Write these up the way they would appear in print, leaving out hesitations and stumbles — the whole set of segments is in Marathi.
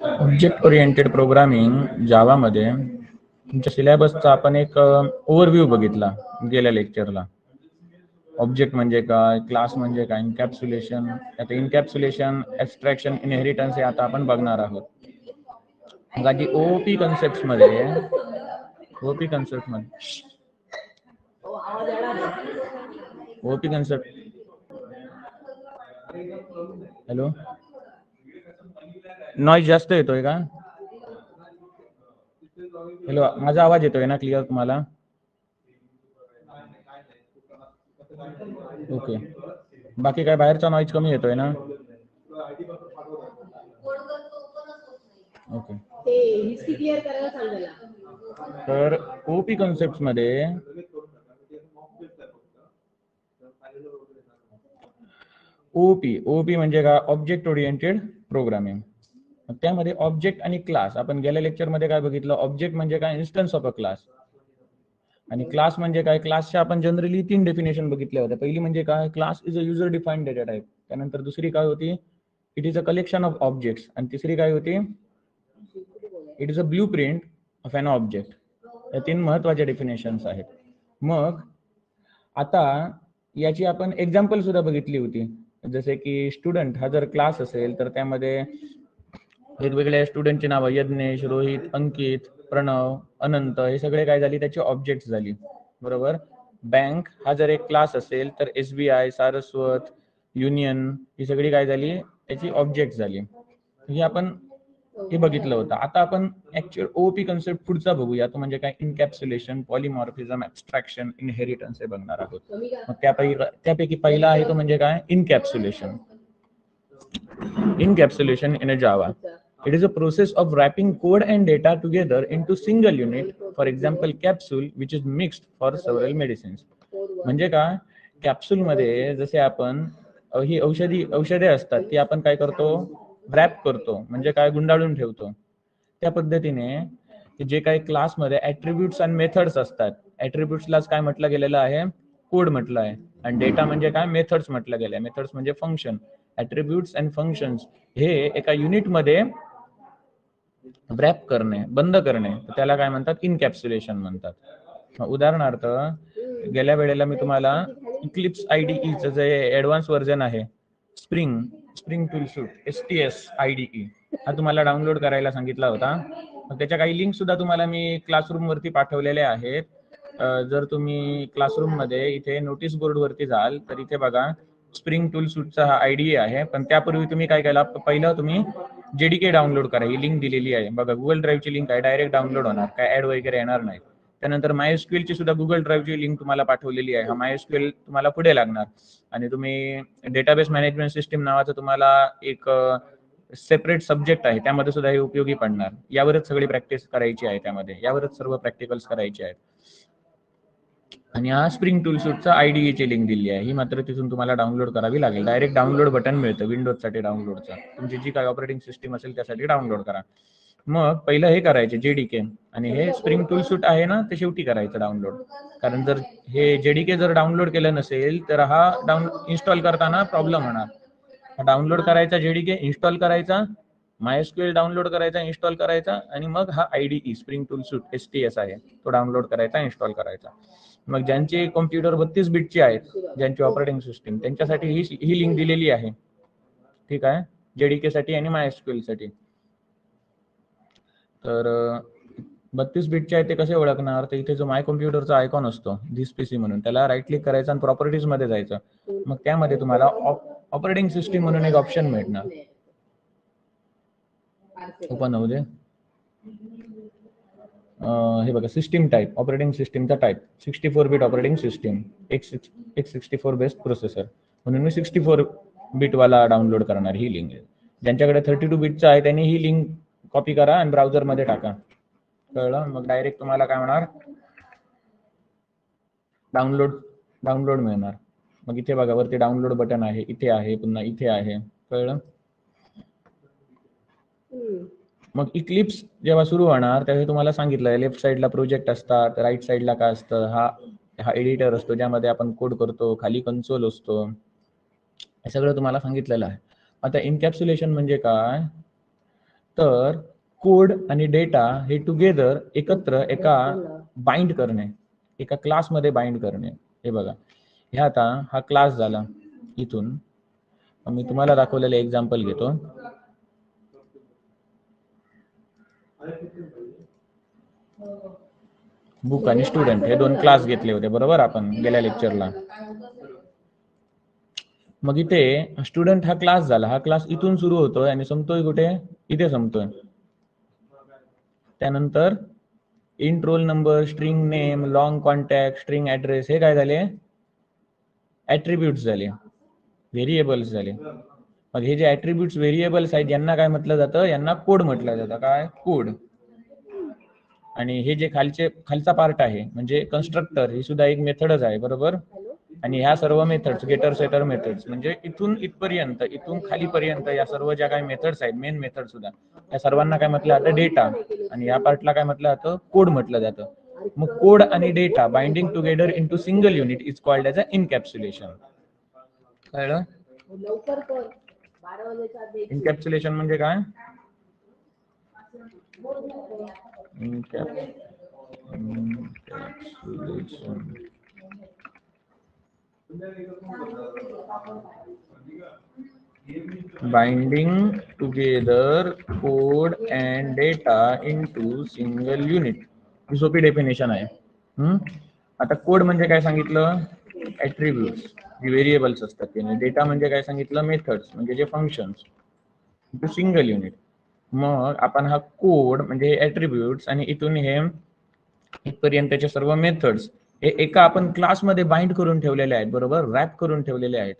ऑब्जेक्ट ओरिएंटेड प्रोग्रामिंग जावामध्ये तुमच्या सिलेबसचा आपण एक ओव्हरव्ह्यू बघितला गेल्या लेक्चरला. ऑब्जेक्ट म्हणजे काय, क्लास म्हणजे काय, इनकॅप्सुलेशन. आता इनकॅप्सुलेशन, ॲब्स्ट्रॅक्शन, इनहेरिटन्स हे आता आपण बघणार आहोत. मग आधी ओओपी कन्सेप्टमध्ये ओपी कन्सेप्ट हॅलो, नॉइज जास्त येतोय का? हॅलो, माझा आवाज येतोय ना क्लिअर तुम्हाला? ओके, बाकी काय बाहेरचा नॉइज कमी येतोय ना? ओके, तर ओपी कन्सेप्ट मध्ये ओपी म्हणजे काय? Object oriented programming. त्यामध्ये ऑब्जेक्ट आणि क्लास, आपण गेल्या लेक्चरमध्ये काय बघितलं? ऑब्जेक्ट म्हणजे काय? Instance of a class. आणि क्लास म्हणजे काय? क्लासच्या आपण जनरली 3 डेफिनेशन बघितल्या होत्या. पहिली म्हणजे काय? Class is a user defined data type. त्यानंतर दुसरी काय होती? It is a collection of objects. आणि तिसरी काय होती? It is a blueprint of an object. या 3 महत्वाच्या डेफिनेशन्स आहेत. मग आता याची आपण एक्झाम्पल सुद्धा बघितली होती. जसे की स्टुडंट हा जर क्लास असेल तर त्यामध्ये वेगवेगळ्या स्टुडंटची नावं यज्ञेश, रोहित, अंकित, प्रणव, अनंत हे सगळे काय झाली? त्याची ऑब्जेक्ट झाली. बरोबर. बँक हा जर एक क्लास असेल तर SBI, सारस्वत, युनियन ही सगळी काय झाली? त्याची ऑब्जेक्ट झाली. हे आपण हे बघितलं होतं. आता आपण ऍक्च्युअल ओपी कन्सेप्ट पुढचा बघूया. तो म्हणजे काय? इनकॅप्सुलेशन, पॉलिमॉर्फिझम, ॲब्स्ट्रॅक्शन, इनहेरिटन्स हे बघणार आहोत. मग त्यापैकी पहिला आहे तो म्हणजे काय? इनकॅप्सुलेशन. Encapsulation in a Java. It is a process of wrapping code and data together into single unit, for example capsule, which is mixed for several medicines. म्हणजे काय? कॅप्सूल मध्ये जसे आपण ही औषधे असतात ती आपण काय करतो? रॅप करतो, म्हणजे काय? गुंडाळून ठेवतो. त्या पद्धतीने जे काही क्लासमध्ये ॲट्रिब्यूट्स आणि मेथड्स असतात, ॲट्रिब्यूट्सलाच काय म्हटलं गेलेलं आहे? कोड म्हटलं आहे. आणि डेटा म्हणजे काय? मेथड्स म्हटलं गेलं आहे. मेथड्स म्हणजे फंक्शन. ॲट्रिब्यूट्स अँड फंक्शन्स हे एका युनिटमध्ये रॅप करणे, बंद करणे, त्याला काय म्हणतात? इनकॅप्सुलेशन म्हणतात. उदाहरणार्थ गेल्या वेळेला मी तुम्हाला इक्लिप्स IDE जे ॲडव्हान्स व्हर्जन आहे, स्प्रिंग टूल सूट STS IDE हा तुम्हाला डाउनलोड करायला सांगितला होता. त्याच्या काही लिंक सुद्धा तुम्हाला मी क्लासरूम वरती पाठवलेल्या आहेत. जर तुम्ही क्लासरूम मध्ये इथे नोटीस बोर्ड वरती जाल तर इथे बघा स्प्रिंग टूल सूटचा हा IDE आहे. पण त्यापूर्वी तुम्ही काय केला? पहिलं तुम्ही JDK डाउनलोड करा. ही लिंक दिलेली आहे बघा, गुगल ड्राईव्हची लिंक आहे, डायरेक्ट डाउनलोड होणार, काय ऍड वगैरे येणार नाही. त्यानंतर MySQL ची सुद्धा गुगल ड्राईव्हची लिंक तुम्हाला पाठवलेली आहे. हा MySQL तुम्हाला पुढे लागणार. आणि तुम्ही डेटाबेस मॅनेजमेंट सिस्टीम नावाचं तुम्हाला एक सेपरेट सब्जेक्ट आहे, त्यामध्ये सुद्धा हे उपयोगी पडणार. यावरच सगळी प्रॅक्टिस करायची आहे, त्यामध्ये यावरच सर्व प्रॅक्टिकल्स करायचे आहेत. आणि हा स्प्रिंग टूल सूटचा IDE ची लिंक दिली आहे, ही मात्र तिथून तुम्हाला डाउनलोड करावी लागेल. डायरेक्ट डाउनलोड बटन मिळतं विंडोजसाठी डाउनलोडचा. तुमची जी काय ऑपरेटिंग सिस्टीम असेल त्यासाठी डाउनलोड करा. मग पहिलं हे करायचे JDK, आणि हे स्प्रिंग टूल सूट आहे ना ते शेवटी करायचं डाउनलोड. कारण जर हे JDK जर डाउनलोड केलं नसेल तर हा इन्स्टॉल करताना प्रॉब्लेम होणार. डाउनलोड करायचा JDK, इन्स्टॉल करायचा, MySQL डाउनलोड करायचा, इन्स्टॉल करायचा, आणि मग हा IDE स्प्रिंग टूल सूट STS आहे तो डाउनलोड करायचा, इन्स्टॉल करायचा. मग ज्यांचे कॉम्प्युटर 32 बिटचे आहेत, ज्यांची ऑपरेटिंग सिस्टीम, त्यांच्यासाठी ही लिंक दिलेली आहे. ठीक आहे, JDK साठी आणि MySQL साठी. तर 32 बिटचे आहे ते कसे ओळखणार? तर इथे जो माय कॉम्प्युटरचा आयकॉन असतो धिस PC म्हणून, त्याला राईट क्लिक करायचं आणि प्रॉपर्टीज मध्ये जायचं. मग त्यामध्ये तुम्हाला ऑपरेटिंग सिस्टीम म्हणून एक ऑप्शन मिळणार. ओपन होऊ दे. हे बघा, सिस्टीम टाईप, ऑपरेटिंग सिस्टीमचा type 64 bit operating system, x64 based processor, म्हणून मी 64 बिट वाला डाउनलोड करणार. ही लिंक ज्यांच्याकडे 32 बिटचा आहे त्यांनी ही लिंक कॉपी करा आणि ब्राउझर मध्ये टाका. कळलं? मग डायरेक्ट तुम्हाला काय होणार? डाउनलोड मिळणार. मग इथे बघा वरती डाउनलोड बटन आहे, इथे आहे, पुन्हा इथे आहे. कळलं? मग इक्लिप्स जेव्हा सुरू होणार त्यावेळी तुम्हाला सांगितलं लेफ्ट साईडला प्रोजेक्ट असतात, राईट साईडला काय असतं? हा एडिटर असतो ज्यामध्ये आपण कोड करतो, खाली कन्सोल असतो, हे सगळं तुम्हाला सांगितलेलं आहे. आता इनकॅप्सुलेशन म्हणजे काय, तर कोड आणि डेटा हे टुगेदर एकत्र एका बाइंड करणे, एका क्लासमध्ये बाइंड करणे. हे बघा, हे आता हा क्लास झाला. इथून मी तुम्हाला दाखवलेलं एक्झाम्पल घेतो. बुक आणि स्टुडंट हे दोन क्लास घेतले होते बरोबर आपण गेल्या लेक्चरला. मग इथे स्टुडंट हा क्लास झाला. हा क्लास इथून सुरू होतोय आणि संपतोय कुठे, इथे संपतोय. त्यानंतर int roll number, string name, long contact, string address हे काय झाले, ऍट्रिब्यूट्स झाले, व्हेरिएबल्स झाले. मग हे जे ऍट्रिब्यूट्स व्हेरिएबल्स आहेत यांना काय म्हटलं जातं, यांना कोड म्हटलं जातं. काय, कोड. आणि हे जे खालचा पार्ट आहे म्हणजे कन्स्ट्रक्टर, ही सुद्धा एक मेथडच आहे बरोबर. आणि ह्या सर्व मेथड्स, गेटर सेटर मेथड्स, म्हणजे इथून इथपर्यंत, इथून खालीपर्यंत या सर्व ज्या काही मेथड्स आहेत, मेन मेथड सुद्धा, या सर्वांना काय म्हटलं जातं, डेटा. आणि या पार्टला काय म्हटलं जातं, कोड म्हटलं जातं. मग कोड आणि data binding together into single unit is called as a encapsulation. कळलं? इनकॅप्सुलेशन म्हणजे काय, binding together code and data into single unit. ही सोपी डेफिनेशन आहे. आता कोड म्हणजे काय सांगितलं, ऍट्रिब्यूट्स, जे व्हेरिएबल्स असतात ते. डेटा म्हणजे काय सांगितलं, मेथड्स म्हणजे जे फंक्शन्स, इनटू सिंगल युनिट. मग आपण हा कोड म्हणजे ऍट्रिब्यूट्स आणि इथून हे इथपर्यंतचे सर्व मेथड्स हे एका आपण क्लासमध्ये बाइंड करून ठेवलेले आहेत बरोबर, रॅप करून ठेवलेले आहेत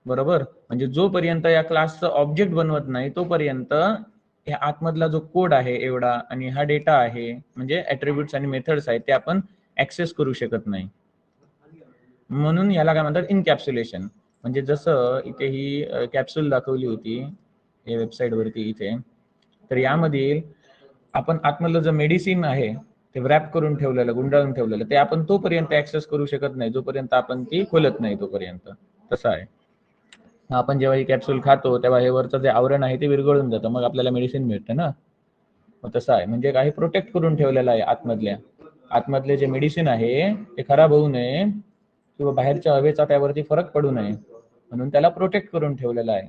बरोबर. म्हणजे जोपर्यंत या क्लासचं ऑब्जेक्ट बनवत नाही तोपर्यंत या आतमधला जो कोड आहे एवढा आणि हा डेटा आहे म्हणजे ऍट्रिब्यूट्स आणि मेथड्स आहेत ते आपण ऍक्सेस करू शकत नाही. म्हणून याला काय म्हणतात, इनकॅप्सुलेशन. म्हणजे जसं इथे ही कॅप्सूल दाखवली होती या वेबसाईट वरती इथे, तर यामधील आपण आतमधलं जे मेडिसिन आहे ते रॅप करून ठेवलेलं, गुंडाळून ठेवलेलं, ते आपण तोपर्यंत ऍक्सेस करू शकत नाही जोपर्यंत आपण ती खोलत नाही तोपर्यंत. तसं आहे. आपण जेव्हा ही कॅप्सूल खातो तेव्हा हे वरचं जे आवरण आहे ते विरघळून जातं, मग आपल्याला मेडिसिन मिळतं ना. मग तसं आहे, म्हणजे काही प्रोटेक्ट करून ठेवलेलं आहे आतमधले जे मेडिसिन आहे ते खराब होऊ नये किंवा बाहेरच्या हवेचा त्यावरती फरक पडू नये म्हणून त्याला प्रोटेक्ट करून ठेवलेलं आहे.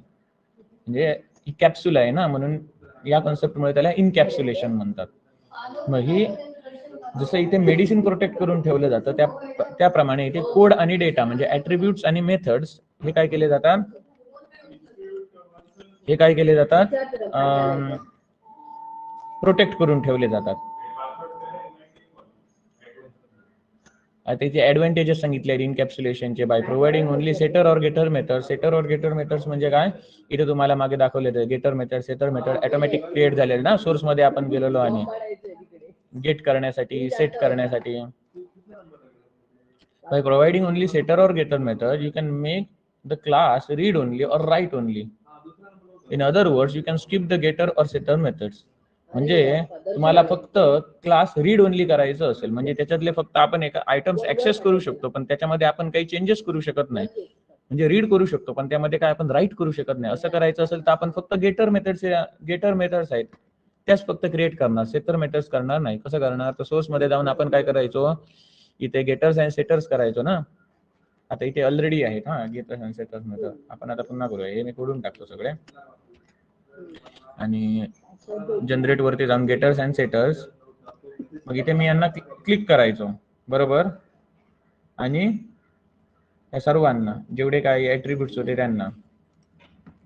म्हणजे ही कॅप्सूल आहे ना, म्हणून या कॉन्सेप्टमुळे त्याला इनकॅप्सुलेशन म्हणतात. मग ही जसं इथे मेडिसिन प्रोटेक्ट करून ठेवलं जातं त्याप्रमाणे इथे कोड आणि डेटा म्हणजे ऍट्रिब्यूट्स आणि मेथड्स हे काय केले जातात, प्रोटेक्ट करून ठेवले जातात. आता इथे ऍडव्हान्टेजेस सांगितले इनकॅप्सुलेशनचे, bye providing only setter or getter method. Setter or गेटर methods म्हणजे काय, इथे तुम्हाला मागे दाखवले getter method, setter method automatic create झालेले ना, सोर्स मध्ये आपण गेलेलो आणि गेट करण्यासाठी, सेट करण्यासाठी. Bye providing only setter or getter method you can make the class read only or write only. In other words you can skip the getter or setter methods. म्हणजे तुम्हाला फक्त क्लास रीड ओनली करायचं असेल म्हणजे त्याच्यातले फक्त आपण एका आयटम्स ऍक्सेस करू शकतो पण त्याच्यामध्ये आपण काही चेंजेस करू शकत नाही. म्हणजे रीड करू शकतो पण त्यामध्ये काय आपण राईट करू शकत नाही. असं करायचं असेल तर आपण फक्त गेटर मेथड्स आहेत त्याच फक्त क्रिएट करणार, सेटर मेथड्स करणार नाही. कसं करणार, तर सोर्स मध्ये जाऊन आपण काय करायचो, इथे गेटर्स अँड सेटर्स करायचो ना. आता इथे ऑलरेडी आहेत हा गेटर्स अँड सेटर्स मेथड. आपण आता पुन्हा करूया, हे मी खोडून टाकतो सगळे आणि जनरेट वरती जाऊन गेटर्स अँड सेटर्स. मग इथे मी यांना क्लिक करायचो बरोबर आणि या सर्वांना जेवढे काही ऍट्रिब्यूट्स होते त्यांना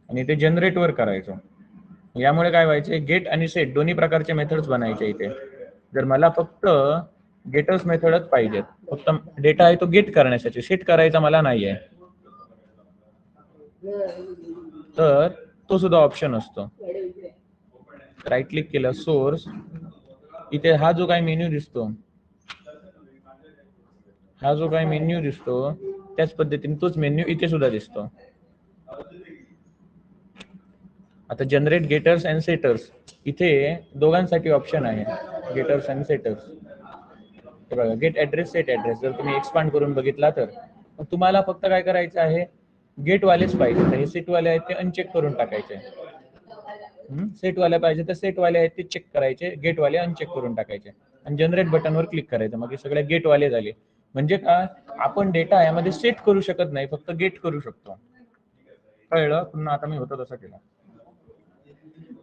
आणि इथे जनरेट वर करायचो. यामुळे काय व्हायचे, गेट आणि सेट दोन्ही प्रकारचे मेथड्स बनायचे इथे. जर मला फक्त गेटर्स मेथडच पाहिजेत, फक्त डेटा आहे तो गेट करण्यासाठी, सेट करायचा मला नाहीये, तर तो सुद्धा ऑप्शन असतो. राईट क्लिक केलं, सोर्स, इथे हा जो काही मेन्यू दिसतो, त्याच पद्धतीने तोच मेन्यू इथे सुद्धा दिसतो. आता जनरेट गेटर्स अँड सेटर्स, इथे दोघांसाठी ऑप्शन आहे, गेटर्स अँड सेटर्स. बघा, गेट ऍड्रेस, सेट ऍड्रेस. जर तुम्ही एक्सपांड करून बघितला तर तुम्हाला फक्त काय करायचं आहे, गेटवालेच पाहिजे, तर हे सेटवाले आहेत ते अनचेक करून टाकायचे. सेटवाले पाहिजे तर सेटवाले आहेत ते चेक करायचे, गेटवाले अनचेक करून टाकायचे आणि जनरेट बटनवर क्लिक करायचं. मग हे सगळे गेटवाले झाले. म्हणजे काय, आपण डेटा यामध्ये सेट करू शकत नाही, फक्त गेट करू शकतो. कळलं? पुन्हा आता मी होतं तसं केलं.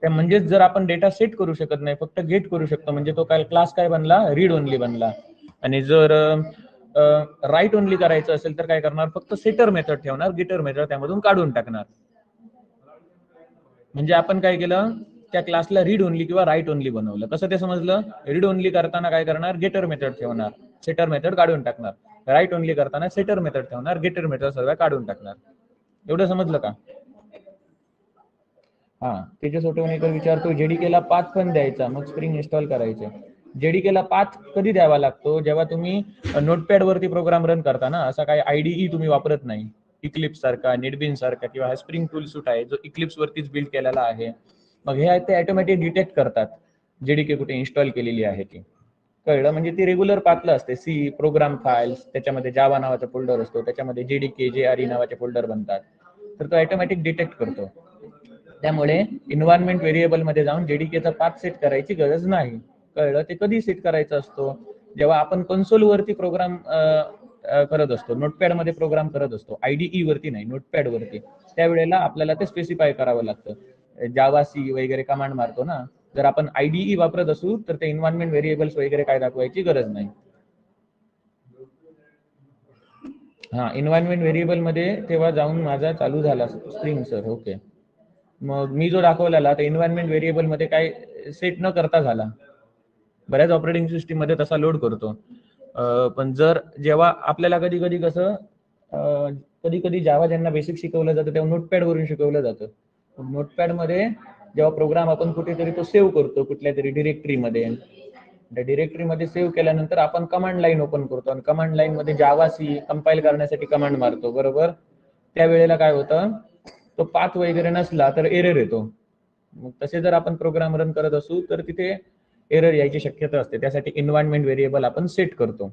त्या म्हणजेच जर आपण डेटा सेट करू शकत नाही, फक्त गेट करू शकतो, म्हणजे तो काय क्लास काय बनला, रीड ओनली बनला. आणि जर राईट ओनली करायचं असेल तर काय करणार, फक्त सेटर मेथड ठेवणार, गेटर मेथड त्यामधून काढून टाकणार. म्हणजे आपण काय केलं, त्या क्लासला रीड ओनली किंवा राईट ओनली बनवलं. कसं ते समजलं? रीड ओनली करताना काय करणार, गेटर मेथड ठेवणार, सेटर मेथड काढून टाकणार. राईट ओनली करताना सेटर मेथड ठेवणार, गेटर मेथड सर्व काढून टाकणार. एवढं समजलं का? हा, त्याच्यासाठी मी विचारतो, जेडीकेला पाथ पण द्यायचा, मग स्प्रिंग इन्स्टॉल करायचे. जेडीकेला पाथ कधी द्यावा लागतो, जेव्हा तुम्ही नोटपॅड वरती प्रोग्राम रन करता ना, असा काही आयडीई तुम्ही वापरत नाही, इक्लिप्स सारखा, नेटबीन्स सारखा किंवा हा स्प्रिंग टूल सूट आहे जो इक्लिप्स वरतीच बिल्ड केलेला आहे. मग हे ते ऑटोमॅटिक डिटेक्ट करतात जेडीके कुठे इन्स्टॉल केलेली आहे ती. कळलं? म्हणजे ती रेग्युलर पाथला असते. सी प्रोग्राम फाइल्स, त्याच्यामध्ये जावा नावाचा फोल्डर असतो, त्याच्यामध्ये जेडीके जेआरई नावाचे फोल्डर बनतात, तर तो ऑटोमॅटिक डिटेक्ट करतो. त्यामुळे एन्व्हायरमेंट व्हेरिएबल मध्ये जाऊन जेडीकेचा पाथ सेट करायची गरज नाही. कळलं? ते कधी सेट करायचं असतो, जेव्हा आपण कन्सोल वरती प्रोग्राम करत असतो, नोटपॅड मध्ये प्रोग्राम करत असतो, आयडीई वरती नाही, नोटपॅड वरती. त्यावेळेला आपल्याला ते स्पेसिफाय करावं लागतं. जावा सी वगैरे कमांड मारतो ना, जर आपण आयडीई वापरत असू तर ते एन्व्हायरमेंट व्हेरिएबल्स वगैरे काय दाखवायची गरज नाही. हा, एन्व्हायरमेंट व्हेरिएबल मध्ये तेव्हा जाऊन माझा चालू झाला स्प्रिंग सर. ओके, मग मी जो दाखवलेला तर एन्व्हायरमेंट व्हेरिएबल मध्ये काय सेट न करता झाला. बऱ्याच ऑपरेटिंग सिस्टीम मध्ये तसा लोड करतो. पण जर जेव्हा आपल्याला कधी कधी कसं, कधी कधी जावा ज्यांना बेसिक शिकवलं जातं तेव्हा नोटपॅड वरून शिकवलं जातं. नोटपॅड मध्ये जेव्हा प्रोग्राम आपण कुठेतरी तो सेव्ह करतो कुठल्या तरी डिरेक्टरीमध्ये, त्या डिरेक्टरीमध्ये सेव्ह केल्यानंतर आपण कमांड लाईन ओपन करतो आणि कमांड लाईन मध्ये जावा सी कंपाईल करण्यासाठी कमांड मारतो, बरोबर? त्यावेळेला काय होतं, तो पाथ वगैरे नसला तर एरर येतो. मग तसे जर आपण प्रोग्राम रन करत असू तर तिथे एरर यायची शक्यता असते. त्यासाठी एन्व्हायरमेंट व्हेरिएबल आपण सेट करतो.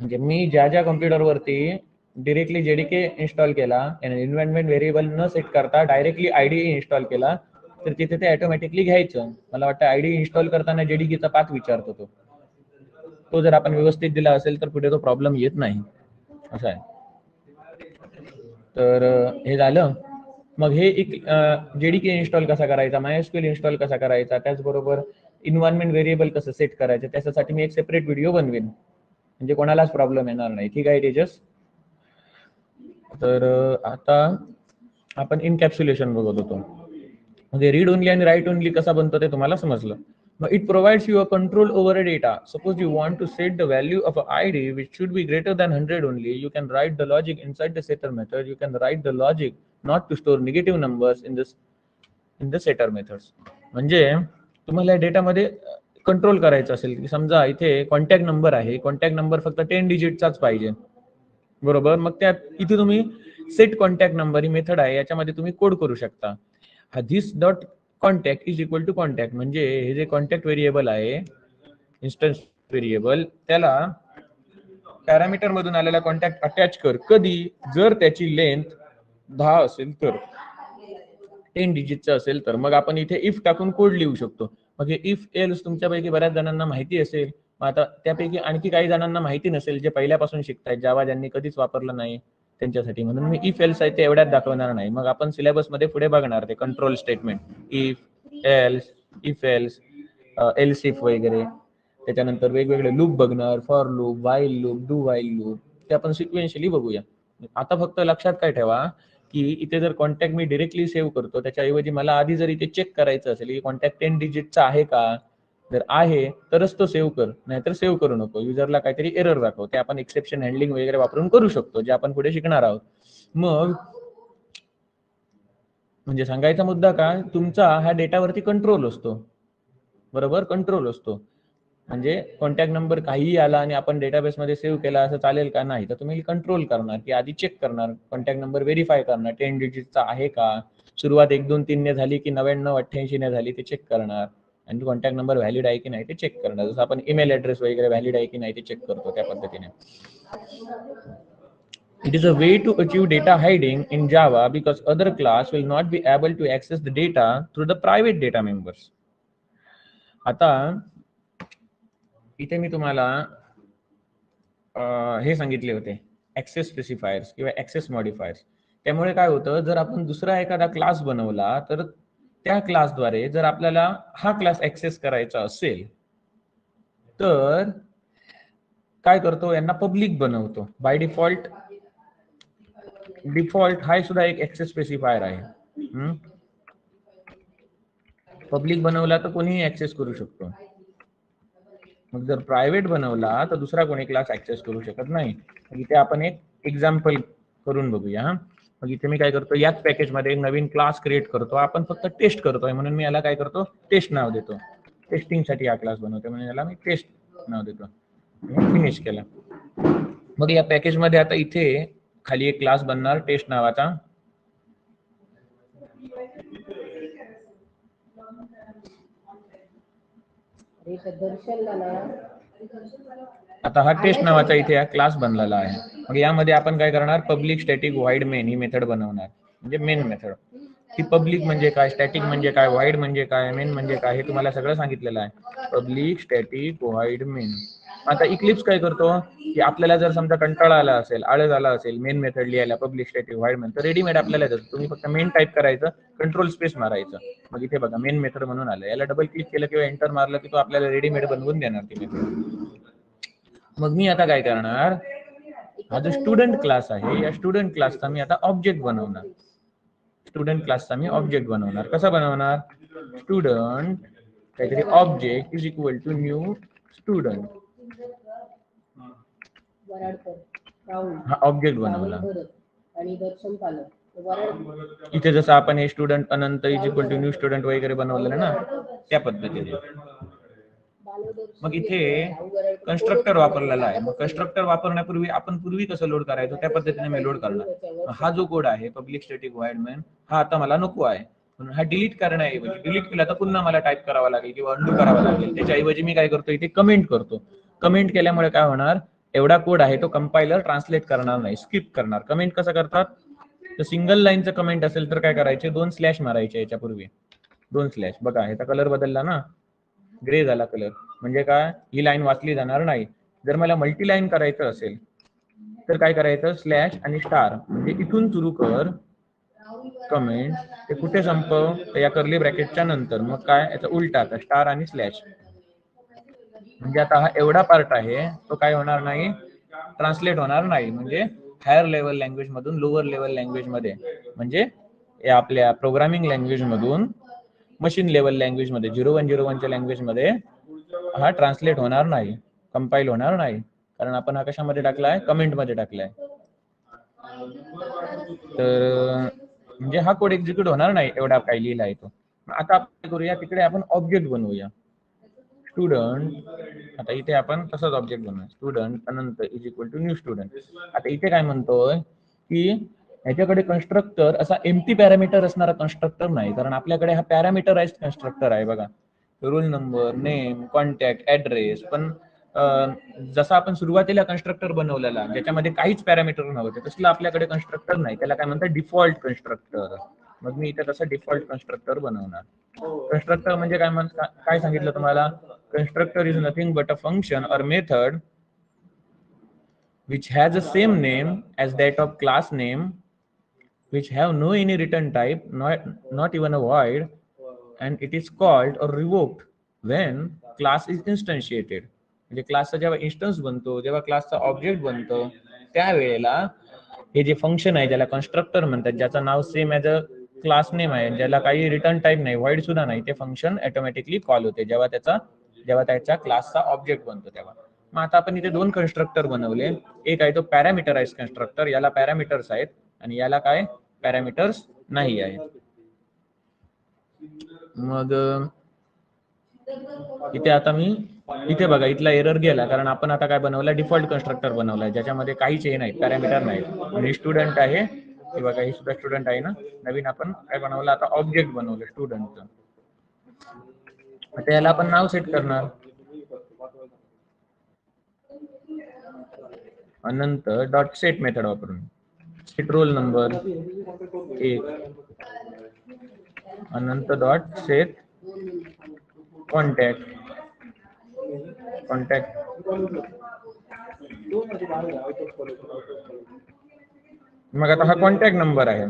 म्हणजे मी ज्या कॉम्प्युटरवरती डिरेक्टली जेडीके इन्स्टॉल केला आणि एन्व्हायरमेंट व्हेरिएबल न सेट करता डायरेक्टली आयडीई इन्स्टॉल केला, तर तिथे ते ऑटोमॅटिकली घ्यायचं. मला वाटतं आयडीई इन्स्टॉल करताना जेडीकेचा पाथ विचारतो तो जर आपण व्यवस्थित दिला असेल तर पुढे तो प्रॉब्लेम येत नाही, असं आहे. तर हे झालं. मग हे एक जेडीके इन्स्टॉल कसा करायचा, मायस्क्यूएल इन्स्टॉल कसा करायचा, त्याचबरोबर एन्व्हायरमेंट व्हेरिएबल कसं सेट करायचं, त्याच्यासाठी मी एक सेपरेट व्हिडिओ बनवेन, म्हणजे कोणालाच प्रॉब्लेम येणार नाही. ठीक आहे तेजस? तर आता आपण इनकॅप्सुलेशन बघत होतो. म्हणजे रीड ओनली आणि राईट ओनली कसा बनतो ते तुम्हाला समजलं. मग it provides you a control over a data. Suppose you want to set the value of a ID which should be greater than 100 only. You can write the logic inside the setter method. You can write the logic not to store negative numbers in the setter methods. म्हणजे तुम्हाला डेटामध्ये कंट्रोल करायचं असेल की समजा इथे कॉन्टॅक्ट नंबर आहे, कॉन्टॅक्ट नंबर फक्त 10 डिजिटचाच पाहिजे, बरोबर? मग त्यात इथे तुम्ही सेट कॉन्टॅक्ट नंबर ही मेथड आहे, याच्यामध्ये तुम्ही कोड करू शकता. हा this dot contact is equal to contact, म्हणजे हे जे कॉन्टॅक्ट व्हेरिएबल आहे, इन्स्टन्स व्हेरिएबल, त्याला पॅरामीटर मधून आलेला कॉन्टॅक्ट अटॅच कर. कधी? जर त्याची लेंथ 10 असेल तर, 10 डिजिटचा असेल तर. मग आपण इथे इफ टाकून कोड लिहू शकतो. मग हे इफ एल्स तुमच्यापैकी बऱ्याच जणांना माहिती असेल. आता त्यापैकी आणखी काही जणांना माहिती नसेल, जे पहिल्यापासून शिकतायत जावा, ज्यांनी कधीच वापरलं नाही त्यांच्यासाठी. म्हणून मी इफ एल्स आहे ते एवढ्यात दाखवणार नाही. मग आपण सिलेबस मध्ये पुढे बघणार ते control statement, if else, if else, else if वगैरे. त्याच्यानंतर वेगवेगळे लूप बघणार, for loop, while loop, do while loop, ते आपण सिक्वेन्शियली बघूया. आता फक्त लक्षात काय ठेवा की इथे जर कॉन्टॅक्ट मी डिरेक्टली सेव्ह करतो, त्याच्याऐवजी मला आधी जर इथे चेक करायचं असेल की कॉन्टॅक्ट 10 डिजिटचा आहे का, जर आहे तरच तो सेव्ह कर, नाहीतर सेव्ह करू नको. युजरला काहीतरी एरर दाखव. ते आपण एक्सेप्शन हँडलिंग वगैरे वापरून करू शकतो, जे आपण पुढे शिकणार आहोत. मग म्हणजे सांगायचा मुद्दा काय, तुमचा ह्या डेटावरती कंट्रोल असतो, बरोबर? कंट्रोल असतो. म्हणजे कॉन्टॅक्ट नंबर काहीही आला आणि आपण डेटाबेस मध्ये सेव्ह केला असं चालेल का? नाही. तर तुम्ही कंट्रोल करणार की आधी चेक करणार, कॉन्टॅक्ट नंबर व्हेरीफाय करणार 10 डिजिटचा आहे का, सुरुवात 1 2 3 ने झाली की 99 88 ने झाली ते चेक करणार, आणि कॉन्टॅक्ट नंबर व्हॅलिड आहे की नाही ते चेक करणार. जसं आपण ईमेल ऍड्रेस वगैरे व्हॅलिड आहे की नाही ते चेक करतो त्या पद्धतीने. It is a way to achieve data hiding in Java because other class will not be able to access the data through the private data members. आता इथे मी तुम्हाला हे सांगितले होते ऍक्सेस स्पेसिफायर्स किंवा ऍक्सेस मॉडिफायर्स. त्यामुळे काय होतं, जर आपण दुसरा एखादा क्लास बनवला तर त्या क्लासद्वारे जर आपल्याला हा क्लास ऍक्सेस करायचा असेल तर काय करतो, यांना पब्लिक बनवतो. बाय डिफॉल्ट हा सुद्धा एक ऍक्सेस स्पेसिफायर आहे. पब्लिक बनवला तर कोणीही ऍक्सेस करू शकतो. मग जर प्रायव्हेट बनवला तर दुसरा कोणी क्लास ऍक्सेस करू शकत नाही. इथे आपण एक एक्झाम्पल करून बघूया. मग इथे मी काय करतो, याच पॅकेज मध्ये एक नवीन क्लास क्रिएट करतो. आपण फक्त टेस्ट करतोय म्हणून मी याला काय करतो, टेस्ट नाव देतो. टेस्टिंग साठी हा क्लास बनवतोय म्हणून याला मी टेस्ट नाव देतो. फिनिश केला. मग या पॅकेज मध्ये आता इथे खाली एक क्लास बनणार टेस्ट नावाचा. आता हा टेस्ट नावाचा इथे हा क्लास बनलेला आहे. मग यामध्ये आपण काय करणार, पब्लिक स्टॅटिक व्हाईड मेन ही मेथड बनवणार, म्हणजे मेन मेथड. ती पब्लिक म्हणजे काय, स्टॅटिक म्हणजे काय, व्हाईड म्हणजे काय, मेन म्हणजे काय, हे तुम्हाला सगळं सांगितलेलं आहे. Public static void main. आता इक्लिप्स काय करतो की आपल्याला जर समजा कंटाळा आला असेल, आळस आला असेल मेन मेथड लिहायला पब्लिक स्टॅटिक व्हाईड मेन, तर रेडीमेड आपल्याला देतो. तुम्ही फक्त मेन टाईप करायचं, कंट्रोल स्पेस मारायचं. मग इथे बघा मेन मेथड म्हणून आलं. याला डबल क्लिक केलं किंवा एंटर मारलं की तो आपल्याला रेडीमेड बनवून देणार ती मेथड. मग मी आता काय करणार, हा जो स्टुडंट क्लास आहे या स्टुडंट क्लासचा मी आता ऑब्जेक्ट बनवणार. स्टुडंट क्लासचा मी ऑब्जेक्ट बनवणार. कसा बनवणार, स्टुडंट काहीतरी object is equal to new student. हा ऑब्जेक्ट बनवला. इथे जसं आपण हे student Anant is equal to new student वगैरे बनवलेलं ना, त्या पद्धतीने. मग इथे कन्स्ट्रक्टर वापरलेला आहे. मग कन्स्ट्रक्टर वापरण्यापूर्वी आपण पूर्वी कसं लोड करायचो त्या पद्धतीने मी लोड करणार. हा जो कोड आहे पब्लिक स्टॅटिक व्हाईड मेन, हा आता मला नको आहे. म्हणून हा डिलीट करण्याऐवजी, डिलीट केला तर पुन्हा मला टाईप करावा लागेल किंवा अंडू करावा लागेल. त्याच्याऐवजी मी काय करतो, इथे कमेंट करतो. कमेंट केल्यामुळे काय होणार, एवढा कोड आहे तो कंपायलर ट्रान्सलेट करणार नाही, स्किप करणार. कमेंट कसं करतात, तर सिंगल लाईनचं कमेंट असेल तर काय करायचे, 2 स्लॅश मारायचे याच्यापूर्वी. 2 स्लॅश. बघा ह्याचा कलर बदलला ना, ग्रे झाला कलर. म्हणजे काय, ही लाईन वाचली जाणार नाही. जर मला मल्टी लाईन करायचं असेल तर काय करायचं, स्लॅश आणि स्टार. म्हणजे इथून सुरू कर कमेंट, ते कुठे संपव, तर या कर्ली ब्रॅकेटच्या नंतर. मग काय, याचा उलटा आता स्टार आणि स्लॅश. म्हणजे आता हा एवढा पार्ट आहे तो काय होणार नाही, ट्रान्सलेट होणार नाही. म्हणजे हायर लेवल लँग्वेज मधून लोअर लेवल लँग्वेज मध्ये, म्हणजे आपल्या प्रोग्रामिंग लँग्वेज मधून मशीन लेवल लँग्वेज मध्ये 0101च्या लँग्वेज मध्ये हा ट्रान्सलेट होणार नाही, कंपाईल होणार नाही. कारण आपण हा कशामध्ये टाकलाय, कमेंट मध्ये टाकलाय. तर म्हणजे हा कोड एक्झिक्यूट होणार नाही एवढा काय लिहिला आहे तो. आता आपण करूया, तिकडे आपण ऑब्जेक्ट बनवूया. स्टुडंट, आता इथे आपण तसंच ऑब्जेक्ट बनवूया. Student Anant is equal to new student. आता इथे काय म्हणतोय की ह्याच्याकडे कन्स्ट्रक्टर असा एम्प्टी पॅरामीटर असणारा कन्स्ट्रक्टर नाही, कारण आपल्याकडे हा पॅरामीटराइज्ड कन्स्ट्रक्टर आहे. बघा, role number, name, contact, address. पण जसं आपण सुरुवातीला कन्स्ट्रक्टर बनवलेला ज्याच्यामध्ये काहीच पॅरामीटर नव्हते, तसलं आपल्याकडे कन्स्ट्रक्टर नाही. त्याला काय म्हणतात, डिफॉल्ट कन्स्ट्रक्टर. मग मी इथे तसं डिफॉल्ट कन्स्ट्रक्टर बनवणार. कन्स्ट्रक्टर म्हणजे काय सांगितलं तुम्हाला, constructor is nothing but a function or method which has the same name as that of class name, which have no any return type, not even a void, and it is called or revoked when class is instantiated. म्हणजे क्लासचा जेव्हा इन्स्टन्स बनतो, जेव्हा क्लासचा ऑब्जेक्ट बनतो, त्यावेळेला हे जे फंक्शन आहे ज्याला कन्स्ट्रक्टर म्हणतात, ज्याचं नाव same as a class name आहे, ज्याला काही रिटर्न टाईप नाही, व्हॉइड सुद्धा नाही, ते फंक्शन ऑटोमॅटिकली कॉल होते जेव्हा त्याच्या क्लासचा ऑब्जेक्ट बनतो तेव्हा. मग आता आपण इथे 2 कन्स्ट्रक्टर बनवले. एक आहे तो पॅरामीटराइज कन्स्ट्रक्टर, याला पॅरामीटर्स आहेत, आणि याला काय पॅरामीटर्स नाही आहेत. मग इथे आता मी इथे बघा, इथला एरर गेला, कारण आपण आता काय बनवला, डिफॉल्ट कन्स्ट्रक्टर बनवलाय ज्याच्यामध्ये काहीच हे नाही, पॅरामीटर नाही. आणि स्टुडंट आहे किंवा काही सुद्धा स्टुडंट आहे ना, नवीन आपण काय बनवलं, आता ऑब्जेक्ट बनवलं स्टुडंटचं. आता याला आपण नाव सेट करणार, अनंत डॉट सेट मेथड वापरून. रोल नंबर 1 अनंत डॉट सेट कॉन्टॅक्ट मग आता हा कॉन्टॅक्ट नंबर आहे.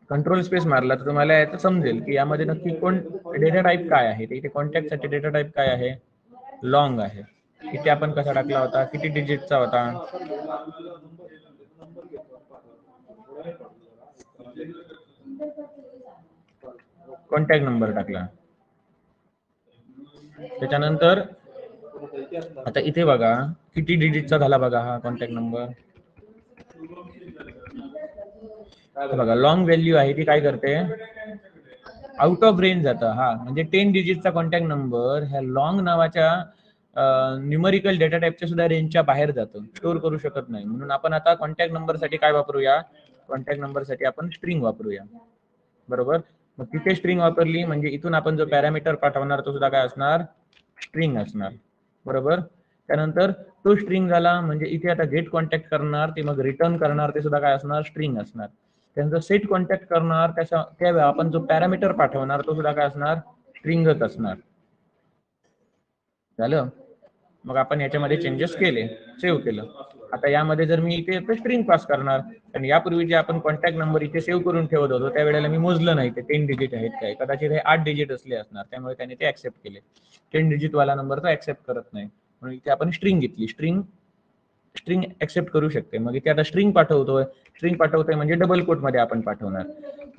कंट्रोल स्पेस मारला तर तुम्हाला याचं समजेल की यामध्ये नक्की कोण डेटा टाईप काय आहे. इथे कॉन्टॅक्ट साठी डेटा टाईप काय आहे, लॉंग आहे. इथे आपण कसा टाकला होता, किती डिजिटचा होता, कॉन्टॅक्ट नंबर टाकला. त्याच्यानंतर आता इथे बघा किती डिजिटचा झाला बघा हा कॉन्टॅक्ट नंबर. बघा लॉंग व्हॅल्यू आहे ती काय करते, आउट ऑफ रेंज जातं. हा म्हणजे 10 डिजिटचा कॉन्टॅक्ट नंबर ह्या लॉंग नावाच्या न्यूमरिकल डेटा टाईपच्या सुद्धा रेंजच्या बाहेर जातं, स्टोअर करू शकत नाही. म्हणून आपण आता कॉन्टॅक्ट नंबर साठी काय वापरूया, कॉन्टॅक्ट नंबर साठी आपण स्ट्रिंग वापरूया. बरोबर. मग तिथे स्ट्रिंग वापरली म्हणजे इथून आपण जो पॅरामीटर पाठवणार तो सुद्धा काय असणार, स्ट्रिंग असणार. बरोबर. त्यानंतर तो स्ट्रिंग झाला म्हणजे इथे आता गेट कॉन्टॅक्ट करणार ते मग रिटर्न करणार ते सुद्धा काय असणार, स्ट्रिंग असणार. त्यानंतर सेट कॉन्टॅक्ट करणार त्यावेळी आपण जो पॅरामीटर पाठवणार तो सुद्धा काय असणार, स्ट्रिंगच असणार. झालं. मग आपण याच्यामध्ये चेंजेस केले, सेव्ह केलं. आता यामध्ये जर मी इथे स्ट्रिंग पास करणार आणि यापूर्वी जे आपण कॉन्टॅक्ट नंबर इथे सेव्ह करून ठेवत होतो त्यावेळेला मी मोजलं नाही ते 10 डिजिट आहेत काय, कदाचित हे 8 डिजिट असले असणार, त्यामुळे त्याने ते ऍक्सेप्ट केले. 10 डिजिट वाला नंबर तो ऍक्सेप्ट करत नाही, म्हणून इथे आपण स्ट्रिंग घेतली. स्ट्रिंग ऍक्सेप्ट करू शकते. मग इथे आता स्ट्रिंग पाठवतोय म्हणजे डबल कोट मध्ये आपण पाठवणार.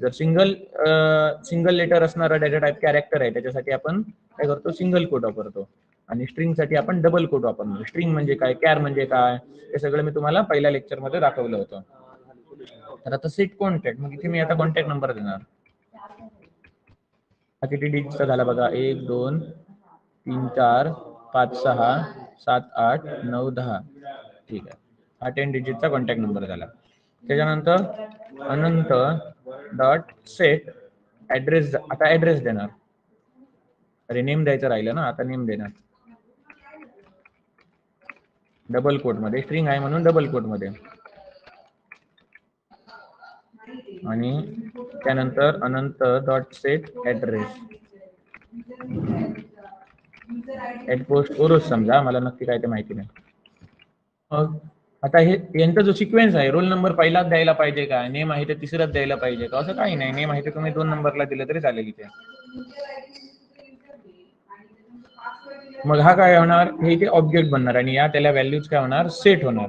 जर सिंगल लेटर असणारा डेटा टाईप कॅरेक्टर आहे त्याच्यासाठी आपण काय करतो, सिंगल कोट वापरतो. आणि स्ट्रिंग साठी आपण डबल कोट वापरतो. स्ट्रिंग म्हणजे काय, कॅर म्हणजे काय, हे सगळं मी तुम्हाला पहिल्या लेक्चर मध्ये दाखवलं होतं. तर आता सेट कॉन्टॅक्ट, मग इथे मी आता कॉन्टॅक्ट नंबर देणार. हा किती डिजिटचा झाला बघा, 1 2 3 4 5 6 7 8 9 10. ठीक आहे. हा 10 डिजिटचा कॉन्टॅक्ट नंबर झाला. त्याच्यानंतर अनंत डॉट सेट ऍड्रेस, आता ऍड्रेस देणार. अरे नेम द्यायचं राहिलं ना, आता नेम देणार. डबल कोट मध्ये, स्ट्रिंग आहे म्हणून डबल कोट मध्ये. आणि त्यानंतर Anant dot set address at post Oros समजा, मला नक्की काय ते माहिती नाही. आता हे यांचा जो सिक्वेन्स आहे, रोल नंबर पहिलाच द्यायला पाहिजे का, नेम आहे ते तिसराच द्यायला पाहिजे का, असं काही नाही. नेम आहे ते तुम्ही 2 नंबरला दिलं तरी चालेल इथे. मग हा काय होणार, हे इथे ऑब्जेक्ट बनणार आणि या त्याला व्हॅल्यूज काय होणार, सेट होणार.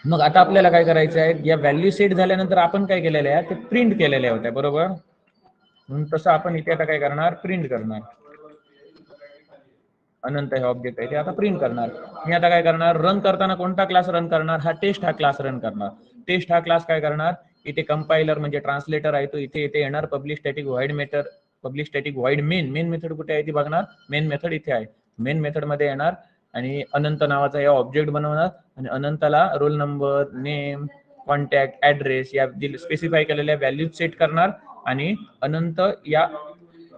मग आता आपल्याला काय करायचं आहे, या व्हॅल्यू सेट झाल्यानंतर आपण काय केलेल्या आहे, ते प्रिंट केलेल्या होत्या. बरोबर. म्हणून तसं आपण इथे आता काय करणार, प्रिंट करणार. अनंत हे ऑब्जेक्ट आहे ते आता प्रिंट करणार. मी आता काय करणार, रन करताना कोणता क्लास रन करणार, हा टेस्ट हा क्लास रन करणार. टेस्ट हा क्लास काय करणार, इथे कंपायलर म्हणजे ट्रान्सलेटर आहे तो इथे येणार. Public static void method, public static void main method कुठे आहे ती बघणार. मेन मेथड इथे आहे. मेन मेथड मध्ये येणार आणि अनंत नावाचा या ऑब्जेक्ट बनवणार आणि अनंताला roll number, name, contact, address या स्पेसिफाय केलेल्या व्हॅल्यूज सेट करणार. आणि अनंत या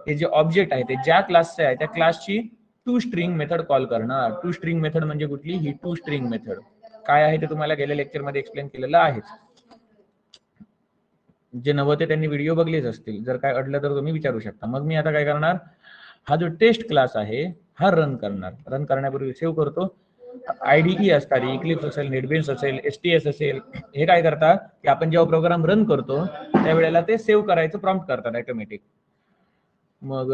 हे जे ऑब्जेक्ट आहे ते ज्या क्लासचे आहे त्या क्लासची टू स्ट्रिंग मेथड कॉल करणार. टू स्ट्रिंग मेथड म्हणजे कुठली, ही टू स्ट्रिंग मेथड काय आहे ते तुम्हाला गेल्या लेक्चर मध्ये एक्सप्लेन केलेलं आहे. जे नव्हते त्यांनी व्हिडिओ बघलेच असतील, जर काय अडलं तर तुम्ही विचारू शकता. मग मी आता काय करणार, हा जो टेस्ट क्लास आहे हा रन करणार. रन करण्यापूर्वी सेव्ह करतो. IDE असतात, इक्लिप्स असेल, नेटबीन्स असेल, STS असेल, हे काय करतात की आपण जेव्हा प्रोग्राम रन करतो त्यावेळेला ते सेव्ह करायचं प्रॉम्प्ट करतात ऑटोमॅटिक. मग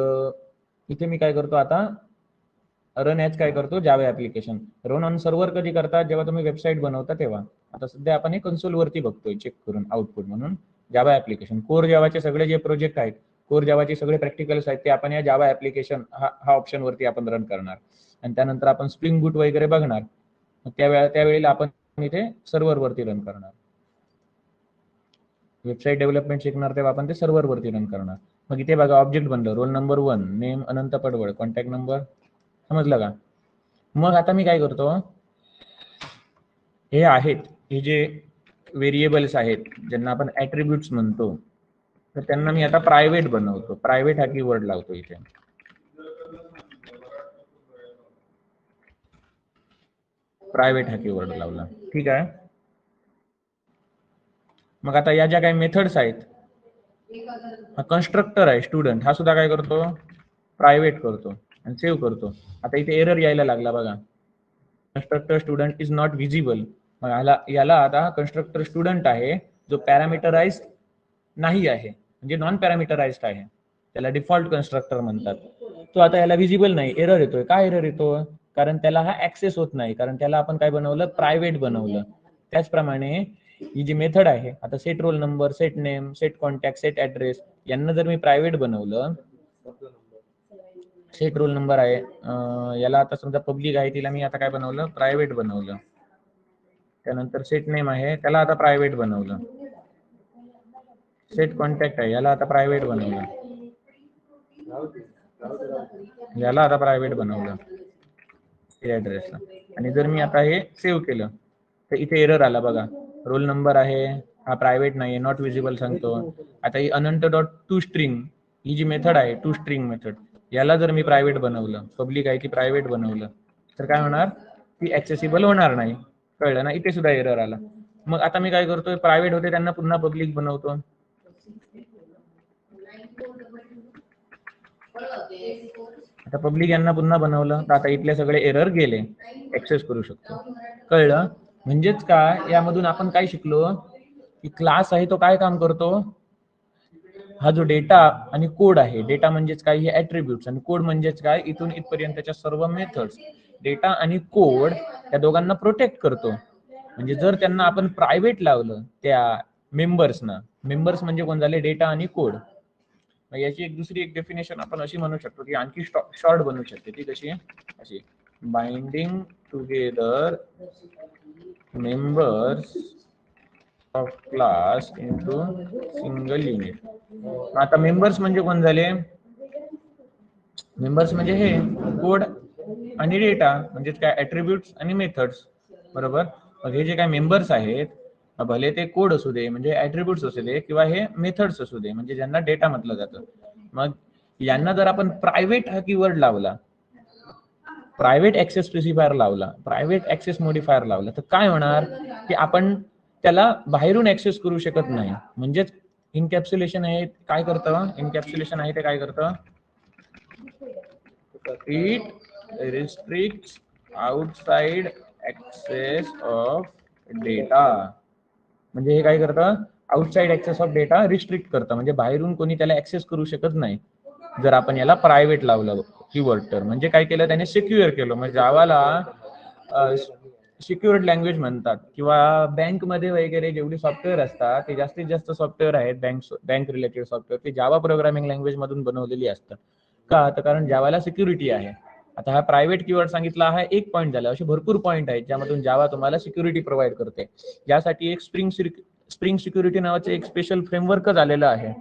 इथे मी काय करतो आता, रन ॲज काय करतो, Java application. Run on server कधी करतात, जेव्हा तुम्ही वेबसाईट बनवता तेव्हा. आता सध्या आपण हे कन्सोल वरती बघतोय चेक करून आउटपुट म्हणून. जावा ऍप्लिकेशन, कोर जावाचे सगळे जे प्रोजेक्ट आहेत, कोर जावाचे सगळे प्रॅक्टिकल्स आहेत ते आपण या जावा ऍप्लिकेशन हा ऑप्शन वरती आपण रन करणार. आणि त्यानंतर आपण स्प्रिंग बूट वगैरे बघणार. त्यावेळेला आपण इथे सर्व्हर वरती रन करणार. वेबसाईट डेव्हलपमेंट शिकणार तेव्हा आपण ते सर्व्हर वरती रन करणार. मग इथे बघा ऑब्जेक्ट बनलं, रोल नंबर 1, नेम अनंत पडवळ, कॉन्टॅक्ट नंबर. समजलं का. मग आता मी काय करतो, हे आहेत हे जे व्हेरिएबल्स आहेत ज्यांना आपण ऍट्रिब्यूट्स म्हणतो, तर त्यांना मी आता प्रायव्हेट बनवतो. प्रायव्हेट हा कीवर्ड लावतो इथे. प्रायव्हेट हा कीवर्ड लावला. ठीक आहे. मग आता या ज्या काही मेथड्स आहेत, हा कन्स्ट्रक्टर आहे स्टुडंट, हा सुद्धा काय करतो, प्रायव्हेट करतो आणि सेव्ह करतो. आता इथे एरर यायला लागला बघा, constructor student is not visible. मग याला आता कन्स्ट्रक्टर स्टुडंट आहे जो पॅरामीटराइज नाही आहे, म्हणजे नॉन पॅरामीटराइज्ड आहे, त्याला डिफॉल्ट कन्स्ट्रक्टर म्हणतात. तो आता याला विजिबल नाही, एरर येतोय. काय एरर येतो? कारण त्याला हा ऍक्सेस होत नाही, कारण त्याला आपण काय बनवलं, प्रायव्हेट बनवलं. त्याचप्रमाणे ही जी मेथड आहे, आता set roll number, set name, set contact, set address, यांना जर मी प्रायव्हेट बनवलं, सेट रोल नंबर आहे, याला आता समजा पब्लिक आहे, तिला मी आता काय बनवलं, प्रायव्हेट बनवलं. त्यानंतर सेट नेम आहे, त्याला आता प्रायव्हेट बनवलं. सेट कॉन्टॅक्ट आहे, याला आता प्रायव्हेट बनवलं. याला आता प्रायव्हेट बनवलं ऍड्रेसला. आणि जर मी आता हे सेव्ह केलं तर इथे एरर आला बघा, रोल नंबर आहे, हा प्रायव्हेट नाही, नॉट विजिबल सांगतो. आता ही अनंत dot to string he G method आहे, टू स्ट्रिंग मेथड, याला जर मी प्रायव्हेट बनवलं, पब्लिक आहे की प्रायव्हेट बनवलं, तर काय होणार, ती ऍक्सेसिबल होणार नाही. कळलं ना? इथे सुद्धा एरर आला. मग आता मी काय करतोय, प्रायव्हेट होते त्यांना पुन्हा पब्लिक बनवतो. आता पब्लिक यांना पुन्हा बनवलं तर आता इथले सगळे एरर गेले, ऍक्सेस करू शकतो. कळलं? म्हणजेच काय, यामधून आपण काय शिकलो की क्लास आहे तो काय काम करतो, हा जो डेटा आणि कोड आहे, डेटा म्हणजेच काय, हे ऍट्रिब्यूट्स, आणि कोड म्हणजेच काय, इथून इथपर्यंतच्या सर्व मेथड्स, डेटा आणि कोड या दोघांना प्रोटेक्ट करतो. म्हणजे जर त्यांना आपण प्रायव्हेट लावलं त्या मेंबर्सना, मेंबर्स म्हणजे कोण झाले, डेटा आणि कोड. याची एक दुसरी एक डेफिनेशन आपण अशी म्हणू शकतो की आणखी शॉर्ट बनवू शकते. ती कशी, अशी, binding together members of class into single unit. आता मेंबर्स म्हणजे कोण झाले, मेंबर्स म्हणजे हे कोड आणि डेटा, म्हणजे काय, ऍट्रिब्यूट्स आणि मेथड्स, बरोबर. मग हे जे काय मेंबर्स आहेत, भले ते कोड असू दे, म्हणजे ऍट्रिब्यूट्स असू दे, किंवा हे मेथड्स असू दे, म्हणजे ज्यांना डेटा म्हटलं जातं. मग यांना जर आपण प्रायव्हेट हा कीवर्ड लावला, प्रायव्हेट ऍक्सेस स्पेसिफायर लावला, प्रायव्हेट ऍक्सेस मॉडिफायर लावला, तर काय होणार की आपण त्याला बाहेरून ऍक्सेस करू शकत नाही. म्हणजेच इनकॅप्सुलेशन आहे, काय करतं, इनकॅप्सुलेशन आहे ते काय करतं, it restricts outside access of data. म्हणजे हे काय करतं, outside access of data restrict करतं, म्हणजे बाहेरून कोणी त्याला ऍक्सेस करू शकत नाही जर आपण याला प्रायव्हेट लावलं कीवर्ड. तर म्हणजे काय केलं त्याने, सिक्युअर केलं. म्हणजे जावाला सिक्युअर्ड लँग्वेज म्हणतात, किंवा बँकमध्ये वगैरे जेवढी सॉफ्टवेअर असतात ते जास्तीत जास्त सॉफ्टवेअर आहेत बँक रिलेटेड सॉफ्टवेअर, ते जावा प्रोग्रामिंग लँग्वेज मधून बनवलेली असतात. का, तर कारण जावाला सिक्युरिटी आहे. आता हा प्रायव्हेट कीवर्ड सांगितला, हा एक पॉईंट झाला, असे भरपूर पॉईंट आहेत ज्यामधून जावा तुम्हाला सिक्युरिटी प्रोव्हाइड करते. यासाठी एक स्प्रिंग सिक्युरिटी नावाचे एक स्पेशल फ्रेमवर्क आलेलं आहे,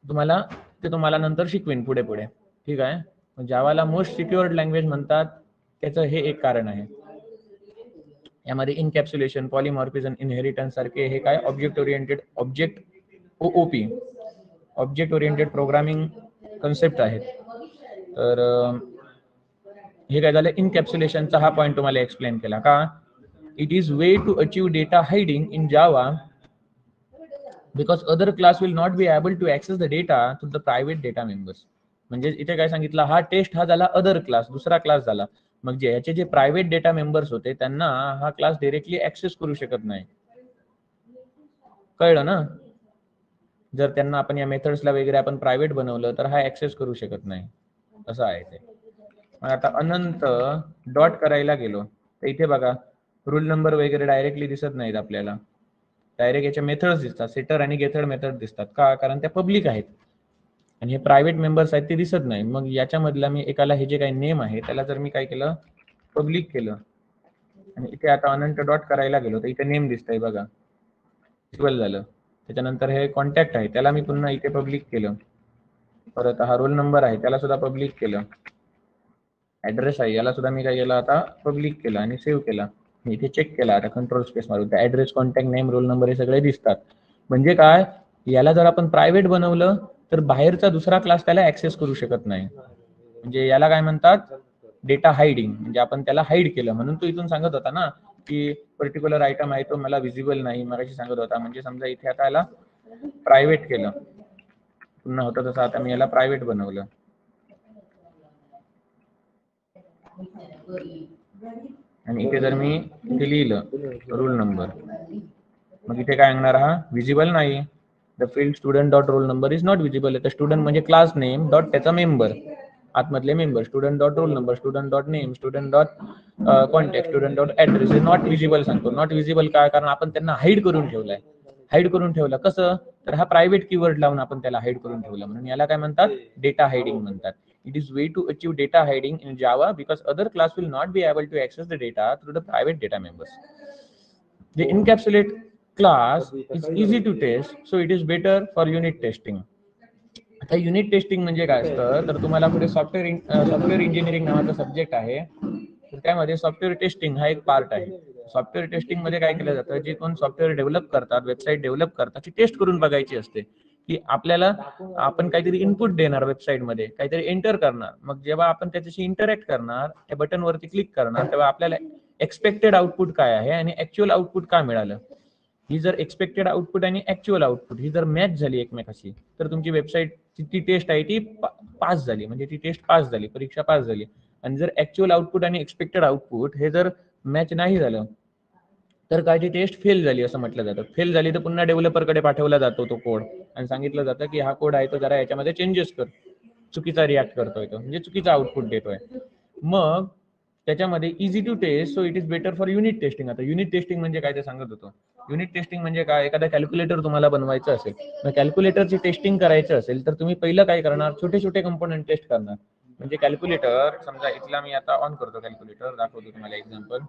तुम्हाला नंतर शिकवेन पुढे पुढे, ठीक आहे. जावाला मोस्ट सिक्युअर्ड लँग्वेज म्हणतात, त्याचं हे एक कारण आहे. यामध्ये इनकॅप्सुलेशन, पॉलिमॉर्फिझम, इनहेरिटन्स सारखे हे काय, ऑब्जेक्ट ओरिएंटेड प्रोग्रामिंग कन्सेप्ट आहेत. तर हे काय झालं, इनकॅप्सुलेशनचा हा पॉईंट तुम्हाला एक्सप्लेन केला का. It is way to achieve data hiding in Java because other class will not be able to access the data to the private data members. म्हणजे इथे काय सांगितलं, हा टेस्ट हा झाला अदर क्लास, दुसरा क्लास झाला. मग याचे जे प्रायव्हेट डेटा मेंबर्स होते त्यांना हा क्लास डायरेक्टली ऍक्सेस करू शकत नाही. कळलं ना? जर त्यांना आपण या मेथड्सला वगैरे आपण प्रायव्हेट बनवलं तर हा ऍक्सेस करू शकत नाही, असं आहे ते. मग आता अनंत डॉट करायला गेलो तर इथे बघा, रूल नंबर वगैरे डायरेक्टली दिसत नाहीत आपल्याला, डायरेक्ट याच्या मेथड्स दिसतात, सेटर आणि गेथर मेथड दिसतात. का, कारण त्या पब्लिक आहेत, आणि हे प्रायव्हेट मेंबर्स आहेत ते दिसत नाही. मग याच्यामधला मी एकाला हे जे काही नेम आहे त्याला जर मी काय केलं, पब्लिक केलं, आणि इथे आता अनंत डॉट करायला गेलो तर इथे नेम दिसतंय बघा, विजिबल झालं. त्याच्यानंतर हे कॉन्टॅक्ट आहे, त्याला मी पुन्हा इथे पब्लिक केलं. परत हा रोल नंबर आहे, त्याला सुद्धा पब्लिक केलं. ऍड्रेस आहे, याला सुद्धा मी काय केलं, आता पब्लिक केलं आणि सेव्ह केला. मी इथे चेक केला, आता कंट्रोल स्पेस मारून address, contact, name, roll number हे सगळे दिसतात. म्हणजे काय, याला जर आपण प्रायव्हेट बनवलं तर बाहेरचा दुसरा क्लास त्याला ऍक्सेस करू शकत नाही. म्हणजे याला काय म्हणतात, डेटा हायडिंग, म्हणजे आपण त्याला हाईड केलं. म्हणून तो इथून सांगत होता ना की पर्टिक्युलर आयटम आहे तो मला विजिबल नाही मगाशी सांगत होता. म्हणजे समजा इथे आता याला प्रायव्हेट केलं, पुन्हा होतं तसं आता मी याला प्रायव्हेट बनवलं आणि इथे जर मी इथे लिहिलं रोल नंबर, मग इथे काय सांगणार हा विजिबल नाही. The field student dot roll number is not visible. तर स्टुडंट म्हणजे क्लास नेम डॉट त्याचा मेंबर, आतमधले member, student dot roll number, student dot name, student dot contact, student dot address is not visible सांगतो. नॉट विजिबल काय, कारण आपण त्यांना हाईड करून ठेवलाय. हाईड करून ठेवलं कसं, तर हा प्रायव्हेट कीवर्ड लावून आपण त्याला हाईड करून ठेवला, म्हणून याला काय म्हणतात डेटा हायडिंग म्हणतात. It is way to achieve data hiding in Java because other class will not be able to access the data through the private data members. The encapsulate class is easy to test, so it is better for unit testing. आता युनिट टेस्टिंग म्हणजे काय असतं, तर तुम्हाला पुढे सॉफ्टवेअर इंजिनिअरिंग नावाचा सब्जेक्ट आहे, तर त्यामध्ये सॉफ्टवेअर टेस्टिंग हा एक पार्ट आहे. सॉफ्टवेअर टेस्टिंग मध्ये काय केलं जातं, जे कोण सॉफ्टवेअर डेव्हलप करतात, वेबसाईट डेव्हलप करतात, ती टेस्ट करून बघायची असते की आपल्याला, आपण काहीतरी इनपुट देणार वेबसाईटमध्ये, काहीतरी एंटर करणार, मग जेव्हा आपण त्याच्याशी इंटरॅक्ट करणार, त्या बटनवरती क्लिक करणार, तेव्हा आपल्याला एक्सपेक्टेड आउटपुट काय आहे आणि ऍक्च्युअल आउटपुट काय मिळालं, ही जर एक्सपेक्टेड आउटपुट आणि ऍक्च्युअल आउटपुट ही जर मॅच झाली एकमेकाशी, तर तुमची वेबसाईट ती टेस्ट आहे ती पास झाली, म्हणजे ती टेस्ट पास झाली, परीक्षा पास झाली. आणि जर ऍक्च्युअल आउटपुट आणि एक्सपेक्टेड आउटपुट हे जर मॅच नाही झालं, तर काय ती टेस्ट फेल झाली असं म्हटलं जातं. फेल झाली तर पुन्हा डेव्हलपरकडे पाठवला जातो तो कोड आणि सांगितलं जातं की हा कोड आहे तो जरा याच्यामध्ये चेंजेस कर, चुकीचा रिॲक्ट करतोय तो, म्हणजे चुकीचा आउटपुट देतोय. मग त्याच्यामध्ये easy to test, so it is better for unit testing. आता युनिट टेस्टिंग म्हणजे काय ते सांगत होतो. युनिट टेस्टिंग म्हणजे काय, एखादा कॅल्क्युलेटर तुम्हाला बनवायचं असेल, मग कॅल्क्युलेटरची टेस्टिंग करायचं असेल, तर तुम्ही पहिलं काय करणार, छोटे छोटे कंपोनंट टेस्ट करणार. म्हणजे कॅल्क्युलेटर समजा इथला मी आता ऑन करतो, कॅल्क्युलेटर दाखवतो तुम्हाला एक्झाम्पल.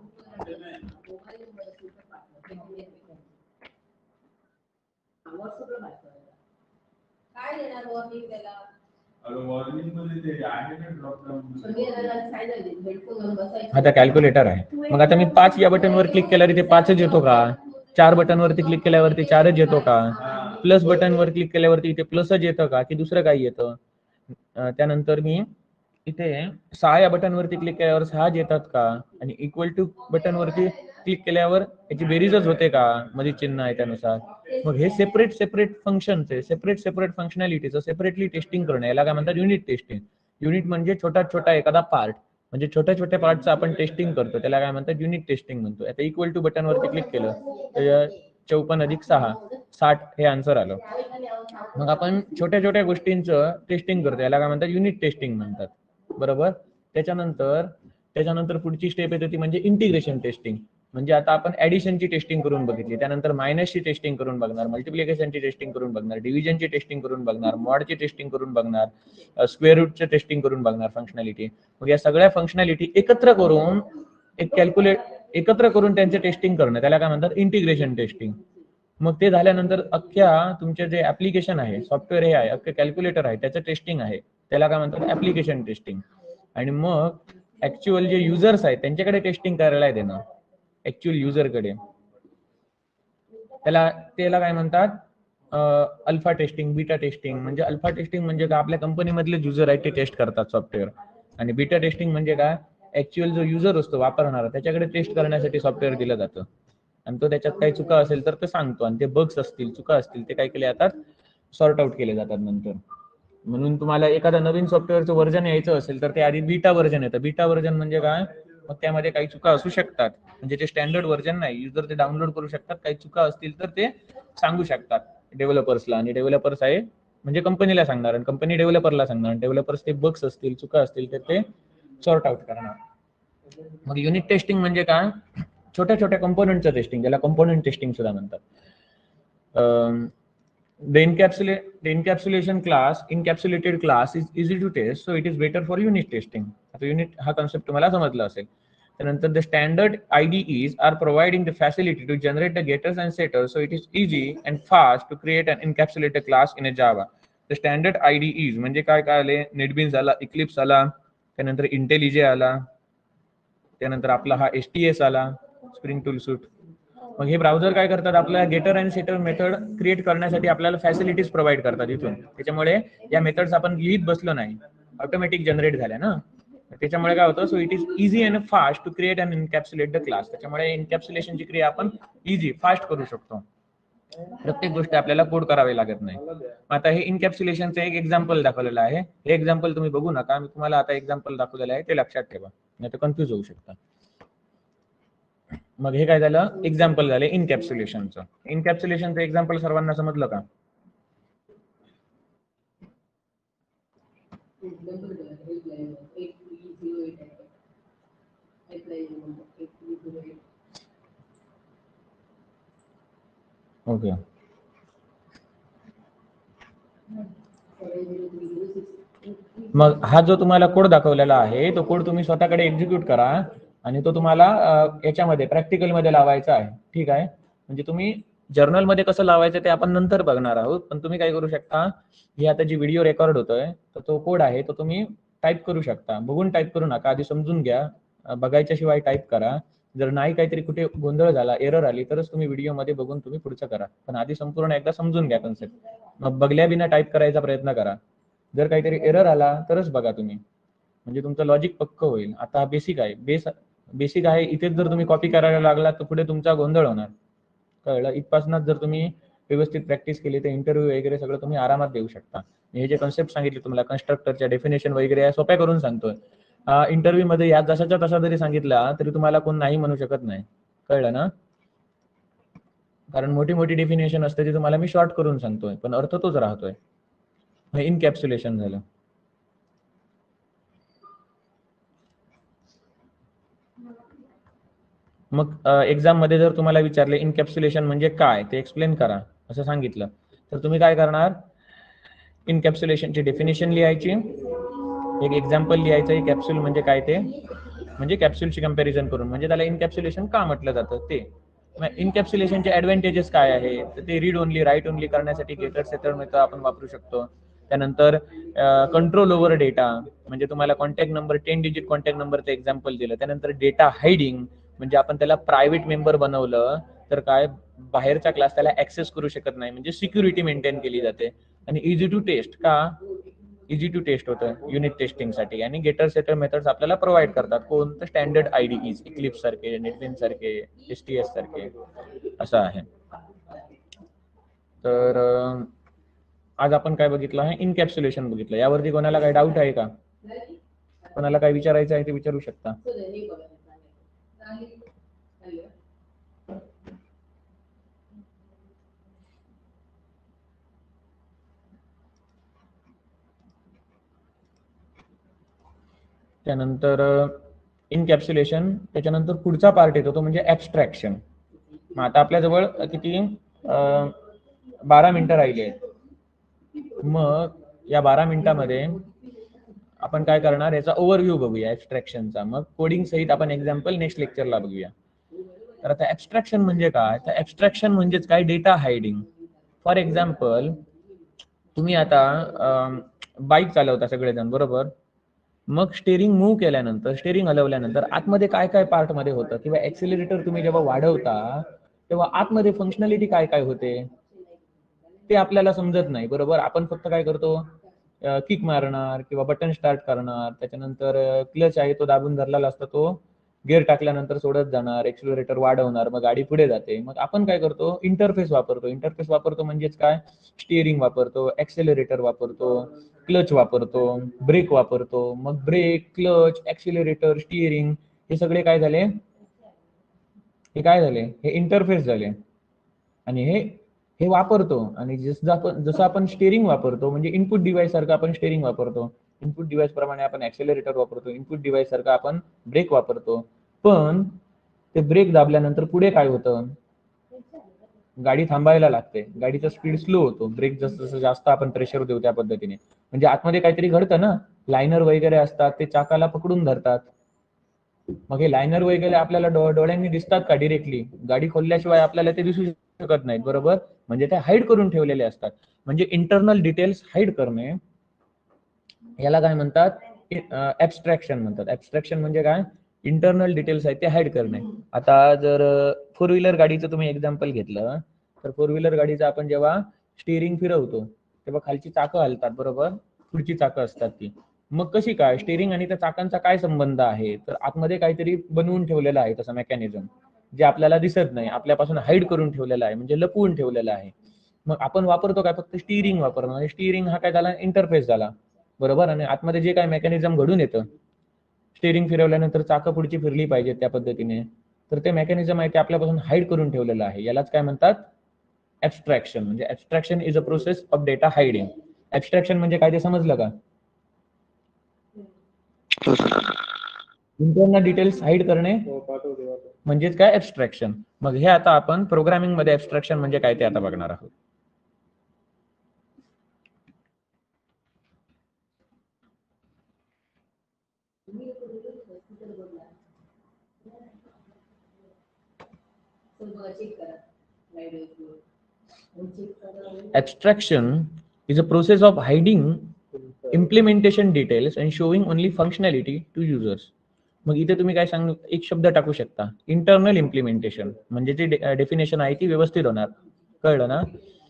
आता कॅल्क्युलेटर आहे, मग आता मी 5 या बटनवर क्लिक केल्यावर इथे 5च येतो का, 4 बटनवरती क्लिक केल्यावरती 4च येतो का, प्लस बटनवर क्लिक केल्यावरती इथे प्लसच येतं का, की दुसरं काही येतं. त्यानंतर मी इथे 6 या बटनवरती क्लिक केल्यावर 6 येतात का, आणि इक्वल टू बटनवरती क्लिक केल्यावर याची बेरीजच होते का, मध्ये चिन्ह आहे त्यानुसार. मग हे सेपरेट फंक्शनचे सेपरेट फंक्शनॅलिटीचं सेपरेटली टेस्टिंग करणं, याला काय म्हणतात युनिट टेस्टिंग. युनिट म्हणजे छोटा एखादा पार्ट, म्हणजे छोट्या पार्टचं आपण टेस्टिंग करतो, त्याला काय म्हणतात युनिट टेस्टिंग म्हणतो. आता इक्वल टू बटनवरती क्लिक केलं तर 54 अधिक 6 60 हे आन्सर आलं. मग आपण छोट्या गोष्टींचं टेस्टिंग करतो, याला काय म्हणतात युनिट टेस्टिंग म्हणतात, बरोबर. त्याच्यानंतर पुढची स्टेप येते ती म्हणजे इंटिग्रेशन टेस्टिंग. म्हणजे आता आपण ऍडिशनची टेस्टिंग करून बघितली, त्यानंतर मायनसची टेस्टिंग करून बघणार, मल्टिप्लिकेशनची टेस्टिंग करून बघणार, डिव्हिजनची टेस्टिंग करून बघणार, मॉडची टेस्टिंग करून बघणार, स्क्वेअर रूटची टेस्टिंग करून बघणार फंक्शनॅलिटी. मग या सगळ्या फंक्शनॅलिटी एकत्र करून त्यांचे टेस्टिंग करणं, त्याला काय म्हणतात इंटिग्रेशन टेस्टिंग. मग ते झाल्यानंतर अख्ख्या तुमचे जे ऍप्लिकेशन आहे, सॉफ्टवेअर हे आहे, अख्खे कॅल्क्युलेटर आहे, त्याचं टेस्टिंग आहे, त्याला काय म्हणतात ऍप्लिकेशन टेस्टिंग. आणि मग ऍक्च्युअल जे युजर्स आहेत त्यांच्याकडे टेस्टिंग करायला देणं, ऍक्च्युअल युजरकडे, त्याला काय म्हणतात अल्फा टेस्टिंग, बीटा टेस्टिंग. म्हणजे अल्फा टेस्टिंग म्हणजे काय, आपल्या कंपनीमधले युजर आहेत ते टेस्ट करतात सॉफ्टवेअर. आणि बीटा टेस्टिंग म्हणजे काय, ऍक्च्युअल जो युजर असतो वापरणारा त्याच्याकडे टेस्ट करण्यासाठी सॉफ्टवेअर दिलं जातं, आणि तो त्याच्यात काही चुका असेल तर ते सांगतो, आणि ते बग्स असतील, चुका असतील, ते काय केले जातात, सॉर्ट आउट केले जातात नंतर. म्हणून तुम्हाला एखादा नवीन सॉफ्टवेअरचं व्हर्जन यायचं असेल तर ते आधी बीटा व्हर्जन येतं. बीटा व्हर्जन म्हणजे काय, मग त्यामध्ये काही चुका असू शकतात, म्हणजे ते स्टँडर्ड व्हर्जन नाही, युजर ते डाउनलोड करू शकतात, काही चुका असतील तर ते सांगू शकतात डेव्हलपर्सला, आणि डेव्हलपर्स आहे म्हणजे कंपनीला सांगणार, आणि कंपनी डेव्हलपरला सांगणार, डेव्हलपर्स ते बग्स असतील, चुका असतील तर ते सॉर्ट आउट करणार. मग युनिट टेस्टिंग म्हणजे काय, छोट्या कंपोनंटचं टेस्टिंग, ज्याला कंपोनंट टेस्टिंग सुद्धा म्हणतात. The encapsulation class, encapsulated class is easy to test, so it is better for unit testing. आता युनिट हा कॉन्सेप्ट तुम्हाला समजला असेल. त्यानंतर the standard IDEs are providing the facility to generate the getters and setters, so it is easy and fast to create an encapsulated class in a Java. The standard IDEs म्हणजे काय आले, नेटबीन्स आला, इक्लिप्स आला, त्यानंतर इंटेलिजे आला, त्यानंतर आपला हा STS आला, स्प्रिंग टूल सूट. मग हे ब्राउझर काय करतात, आपल्याला गेटर आणि सेटर मेथड क्रिएट करण्यासाठी आपल्याला फॅसिलिटीज प्रोव्हाइड करतात इथून. त्याच्यामुळे या मेथड्स आपण लिहित बसलो नाही, ऑटोमॅटिक जनरेट झाल्या ना. त्याच्यामुळे काय होतं, so it is easy and fast to create and encapsulate the class. त्याच्यामुळे एनकॅप्सुलेशनची क्रिया आपण इझी फास्ट करू शकतो. प्रत्येक गोष्ट आपल्याला कोड करावी लागत नाही. आता हे इनकॅप्सुलेशनचं एक एक्झाम्पल दाखवलेलं आहे. हे एक्झाम्पल तुम्ही बघू नका, मी तुम्हाला आता एक्झाम्पल दाखवलेलं आहे, ते लक्षात ठेवा, नाही तर कन्फ्युज होऊ शकता. मग हे काय झालं, एक्झाम्पल झाले इनकॅप्सुलेशनचं. इनकॅप्सुलेशनचं एक्झाम्पल सर्वांना समजलं का? ओके. मग हा जो तुम्हाला कोड दाखवलेला आहे, तो कोड तुम्ही स्वतःकडे एक्झिक्यूट करा आणि तो तुम्हाला याच्यामध्ये प्रॅक्टिकल मध्ये लावायचा आहे. ठीक आहे, म्हणजे तुम्ही जर्नल मध्ये कसं लावायचं ते आपण नंतर बघणार आहोत. पण तुम्ही काय करू शकता, ही आता जी व्हिडिओ रेकॉर्ड होतोय तर तो कोड आहे तो तुम्ही टाईप करू शकता. बघून टाईप करू नका, आधी समजून घ्या, बघायच्या शिवाय टाईप करा. जर नाही काहीतरी कुठे गोंधळ झाला, एरर आली, तरच तुम्ही व्हिडिओमध्ये बघून तुम्ही पुढचं करा. पण आधी संपूर्ण एकदा समजून घ्या कन्सेप्ट, मग बघल्या बिना टाईप करायचा प्रयत्न करा. जर काहीतरी एरर आला तरच बघा तुम्ही, म्हणजे तुमचं लॉजिक पक्क होईल. आता बेसिक आहे, बेसिक आहे, इथेच जर तुम्ही कॉपी करायला लागला तर पुढे तुमचा गोंधळ होणार. कळलं? इथपासूनच जर तुम्ही व्यवस्थित प्रॅक्टिस केली तर इंटरव्ह्यू वगैरे सगळं तुम्ही आरामात देऊ शकता. हे जे कन्सेप्ट सांगितले तुम्हाला कन्स्ट्रक्टरच्या डेफिनेशन वगैरे सोप्या करून सांगतोय. इंटरव्ह्यू मध्ये या जशाच्या तसा जरी सांगितला तरी तुम्हाला कोण नाही म्हणू शकत नाही. कळलं ना? कारण मोठी मोठी डेफिनेशन असते ती तुम्हाला मी शॉर्ट करून सांगतोय, पण अर्थ तोच राहतोय. हे इनकॅप्सुलेशन झालं. मग एक्झाम मध्ये जर तुम्हाला विचारले इनकॅप्सुलेशन म्हणजे काय ते एक्सप्लेन करा असं सांगितलं, तर तुम्ही काय करणार, इनकॅप्सुलेशनची डेफिनेशन लिहायची, एक एक्झाम्पल लिहायचं, कॅप्सूल म्हणजे काय ते, म्हणजे कॅप्सूलची कंपॅरिझन करून, म्हणजे त्याला इनकॅप्सुलेशन का म्हटलं जातं ते. इनकॅप्सुलेशनचे ऍडव्हान्टेजेस काय आहे, तर ते रीड ओनली राईट ओनली करण्यासाठी गेटर सेटर मेथड आपण वापरू शकतो. त्यानंतर कंट्रोल ओव्हर डेटा, म्हणजे तुम्हाला कॉन्टॅक्ट नंबर 10 डिजिट कॉन्टॅक्ट नंबरचं एक्झाम्पल दिलं. त्यानंतर डेटा हायडिंग, म्हणजे आपण त्याला प्रायव्हेट मेंबर बनवलं तर काय बाहेरचा क्लास त्याला ऍक्सेस करू शकत नाही, म्हणजे सिक्युरिटी मेंटेन केली जाते. आणि इझी टू टेस्ट, का इझी टू टेस्ट होतं युनिट टेस्टिंगसाठी. आणि गेटर सेटर मेथड्स आपल्याला प्रोव्हाइड करतात कोण, तर स्टँडर्ड IDEs, इक्लिप्स सारखे, नेटबीन्स सारखे, STS सारखे, असं आहे. तर आज आपण काय बघितलं आहे, इनकॅप्सुलेशन बघितलं. यावरती कोणाला काही डाऊट आहे का? कोणाला काय विचारायचं आहे ते विचारू शकता. त्यानंतर इनकॅप्सुलेशन, त्याच्यानंतर पुढचा पार्ट येतो तो म्हणजे ऍब्स्ट्रॅक्शन. मग आता आपल्याजवळ किती 12 मिनिटं राहिली आहेत. मग या 12 मिनिटांमध्ये आपण काय करणार, याचा ओव्हरव्ह्यू बघूया ऍब्स्ट्रॅक्शनचा, मग कोडिंग सहित आपण एक्झाम्पल नेक्स्ट लेक्चरला बघूया. तर आता ऍब्स्ट्रॅक्शन म्हणजे काय, तर ऍब्स्ट्रॅक्शन म्हणजेच काय, डेटा हायडिंग. फॉर एक्झाम्पल, तुम्ही आता बाईक चालवता सगळेजण, बरोबर. मग स्टेरिंग मूव्ह केल्यानंतर, स्टेरिंग हलवल्यानंतर आतमध्ये काय काय पार्ट मध्ये होतं, किंवा ऍक्सिलरेटर तुम्ही जेव्हा वाढवता तेव्हा आतमध्ये फंक्शनॅलिटी काय काय होते ते आपल्याला समजत नाही, बरोबर. आपण फक्त काय करतो, किक मारणार किंवा बटन स्टार्ट करणार, त्याच्यानंतर क्लच आहे तो दाबून धरलेला असतो, तो गिअर टाकल्यानंतर सोडत जाणार, एक्सिलरेटर वाढवणार, मग गाडी पुढे जाते. मग आपण काय करतो, इंटरफेस वापरतो म्हणजेच काय, स्टिअरिंग वापरतो, एक्सेलरेटर वापरतो, क्लच वापरतो, ब्रेक वापरतो. मग ब्रेक, क्लच, एक्सिलरेटर, स्टिअरिंग हे सगळे काय झाले, हे काय झाले, हे इंटरफेस झाले. आणि हे वापरतो. आणि जसं आपण स्टेरिंग वापरतो, म्हणजे इनपुट डिव्हाइस सारखं आपण स्टेरिंग वापरतो, इनपुट डिव्हाइस प्रमाणे आपण ऍक्सेलरेटर वापरतो, इनपुट डिव्हाइस सारखं आपण ब्रेक वापरतो. पण ते ब्रेक दाबल्यानंतर पुढे काय होतं, गाडी थांबायला लागते, गाडीचा स्पीड स्लो होतो, ब्रेक जसं जसं जास्त आपण प्रेशर देऊ त्या पद्धतीने. म्हणजे आतमध्ये काहीतरी घडतं ना, लायनर वगैरे असतात ते चाकाला पकडून धरतात. मग हे लायनर वगैरे आपल्याला डोळ्यांनी दिसतात का डिरेक्टली, गाडी खोलल्याशिवाय आपल्याला ते दिसू शकत नाहीत, बरोबर. म्हणजे ते हाईड करून ठेवलेले असतात, म्हणजे इंटरनल डिटेल्स हाईड करणे, याला काय म्हणतात, ऍब्स्ट्रॅक्शन म्हणतात. ऍब्स्ट्रॅक्शन म्हणजे काय, इंटरनल डिटेल्स आहेत ते हाईड करणे. आता जर 4 व्हीलर गाडीचं तुम्ही एक्झाम्पल घेतलं, तर 4 व्हीलर गाडीचं आपण जेव्हा स्टिअरिंग फिरवतो तेव्हा खालची चाकं हलतात, बरोबर, पुढची चाकं असतात ती. मग कशी काय, स्टेअरिंग आणि त्या चाकांचा काय संबंध आहे, तर आतमध्ये काहीतरी बनवून ठेवलेलं आहे तसं मेकॅनिझम, जे आपल्याला दिसत नाही, आपल्यापासून हाईड करून ठेवलेलं आहे, म्हणजे लपवून ठेवलेलं आहे. मग आपण वापरतो काय, फक्त स्टीअरिंग वापरतो. म्हणजे स्टीअरिंग हा काय झाला, इंटरफेस झाला, बरोबर. आणि आतमध्ये जे काय मेकॅनिझम घडून येतं, स्टीअरिंग फिरवल्यानंतर चाकं पुढची फिरली पाहिजे त्या पद्धतीने, तर ते मेकॅनिझम आहे ते आपल्यापासून हाईड करून ठेवलेलं आहे. यालाच काय म्हणतात, ऍब्स्ट्रॅक्शन. म्हणजे abstraction is a process of data hiding. Abstraction म्हणजे काय ते समजलं का? इंटरनल डिटेल्स हाईड करणे म्हणजेच काय, ऍब्स्ट्रॅक्शन. मग हे आता आपण प्रोग्रामिंग मध्ये ऍब्स्ट्रॅक्शन म्हणजे काय ते आता बघणार आहोत. Abstraction is a process of hiding implementation details and showing only functionality to users. मग इथे तुम्ही काय सांग, एक शब्द टाकू शकता, इंटरनल इम्प्लिमेंटेशन. म्हणजे जी डेफिनेशन आहे ती व्यवस्थित होणार, कळलं ना.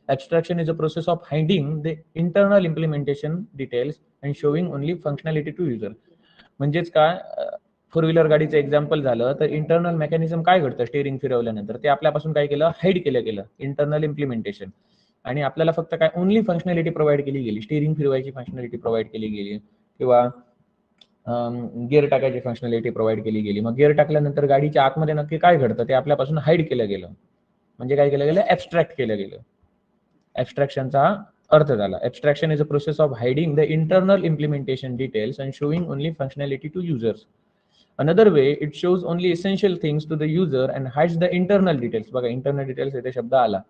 Abstraction is a process of hiding the internal implementation details and showing only functionality to user. म्हणजेच काय, फोर व्हीलर गाडीचं एक्झाम्पल झालं तर इंटरनल मेकॅनिझम काय घडतं, स्टेअरिंग फिरवल्यानंतर ते आपल्यापासून काय केलं, हाईड केलं गेलं, इंटरनल इम्प्लिमेंटेशन. आणि आपल्याला फक्त काय, ओनली फंक्शनॅलिटी प्रोव्हाइड केली गेली, स्टीअरिंग फिरवायची फंक्शनॅलिटी प्रोव्हाइड केली गेली, किंवा गिअर टाकायची फंक्शनॅलिटी प्रोव्हाइड केली गेली. मग गिअर टाकल्यानंतर गाडीच्या आतमध्ये नक्की काय घडतं ते आपल्यापासून हाईड केलं गेलं, म्हणजे काय केलं गेलं, ऍब्स्ट्रॅक्ट केलं गेलं. ऍब्स्ट्रॅक्शनचा अर्थ झाला, abstraction is a process of hiding the internal implementation details and showing only functionality to users. Another way, it shows only essential things to the user and hides the internal details. बघा, इंटरनल डिटेल्स इथे शब्द आला.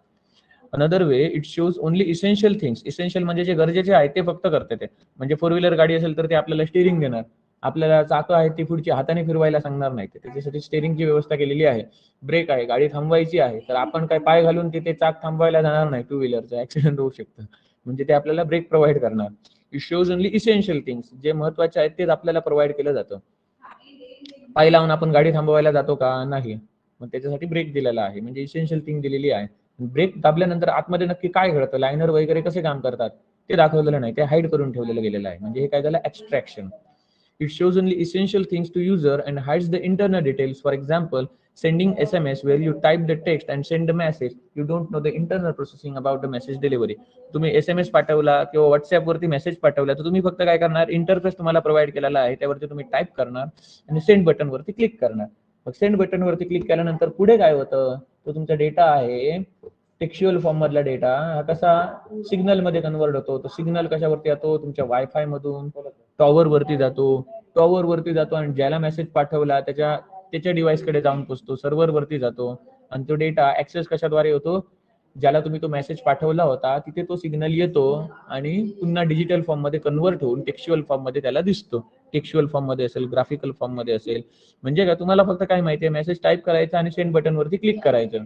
Another way, it shows only essential things. Essential म्हणजे जे गरजेचे आहे ते फक्त करते ते. म्हणजे फोर व्हीलर गाडी असेल तर ते आपल्याला स्टीअरिंग देणार, आपल्याला चाकं आहेत ती पुढची हाताने फिरवायला सांगणार नाही, त्याच्यासाठी स्टीअरिंगची व्यवस्था केलेली आहे. ब्रेक आहे, गाडी थांबवायची आहे, तर आपण काय पाय घालून तिथे चाक थांबवायला जाणार नाही, टू व्हीलरचं ऍक्सिडेंट होऊ शकतं, म्हणजे ते आपल्याला ब्रेक प्रोव्हाइड करणार. It shows only essential things, जे महत्वाचे आहेत तेच आपल्याला प्रोव्हाइड केलं जातं. पाय लावून आपण गाडी थांबवायला जातो का, नाही, मग त्याच्यासाठी ब्रेक दिलेला आहे, म्हणजे इसेन्शियल थिंग दिलेली आहे. ब्रेक दाबल्यानंतर आतमध्ये नक्की काय घडतं, लायनर वगैरे कसे काम करतात ते दाखवलेलं नाही, ते हाईड करून ठेवलेलं गेलेलं आहे. म्हणजे हे काय झालं, abstraction. It shows only essential things to user and hides the internal details. For example, sending SMS where you type the text and send the message, you don't know the internal processing about the message delivery. तुम्ही SMS पाठवला किंवा व्हॉट्सअप वरती मेसेज पाठवला तर तुम्ही फक्त काय करणार, इंटरफेस तुम्हाला प्रोव्हाइड केलेला आहे, त्यावरती तुम्ही टाईप करणार आणि सेंड बटन वरती क्लिक करणार. मग सेंड बटन वरती क्लिक केल्यानंतर पुढे काय होतं, तो तुमचा डेटा आहे, टेक्स्च्युअल फॉर्म मधला डेटा हा कसा सिग्नल मध्ये कन्वर्ट होतो. तो सिग्नल कशावरती जातो, तुमच्या वायफाय मधून टॉवर वरती जातो, टॉवर वरती जातो आणि ज्याला मेसेज पाठवला त्याच्या डिव्हाइस कडे जाऊन पोहोचतो, सर्व्हर वरती जातो, आणि तो डेटा ऍक्सेस कशाद्वारे होतो, ज्याला तुम्ही तो मेसेज पाठवला होता तिथे तो सिग्नल येतो आणि पुन्हा डिजिटल फॉर्म मध्ये कन्वर्ट होऊन टेक्स्च्युअल फॉर्म मध्ये त्याला दिसतो. टेक्स्च्युअल फॉर्म मध्ये असेल, ग्राफिकल फॉर्म मध्ये असेल, म्हणजे काय, तुम्हाला फक्त काय माहितीये, मेसेज टाईप करायचा आणि सेंड बटन वरती क्लिक करायचं,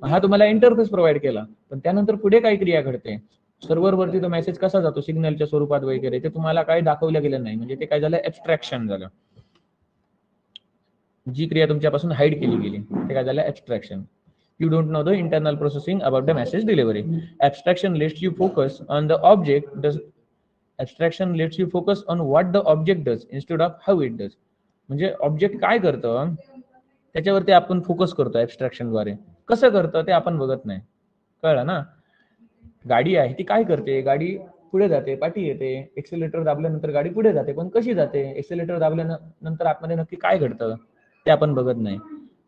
हा तुम्हाला इंटरफेस प्रोव्हाइड केला. पण त्यानंतर पुढे काय क्रिया घडते, सर्व्हर वरती तो मेसेज कसा जातो सिग्नलच्या स्वरूपात वगैरे, ते तुम्हाला काय दाखवलं गेलं नाही, म्हणजे ते काय झालं, ऍब्स्ट्रॅक्शन झालं. जी क्रिया तुमच्यापासून हाईड केली गेली ते काय झालं, ऍब्स्ट्रॅक्शन. You don't know the internal processing about the message delivery. Abstraction lets you focus on the object. Abstraction lets you focus on what the object does instead of how it does. म्हणजे ऑब्जेक्ट काय करतं त्याच्यावरती आपण फोकस करतो ऍब्स्ट्रॅक्शन द्वारे. कसं करतं ते आपण बघत नाही, कळलं ना. गाडी आहे ती काय करते, गाडी पुढे जाते, पाठी येते, एक्सेलेटर दाबल्यानंतर गाडी पुढे जाते, पण कशी जाते, एक्सेलेटर दाबल्यानंतर आतमध्ये नक्की काय घडतं ते आपण बघत नाही.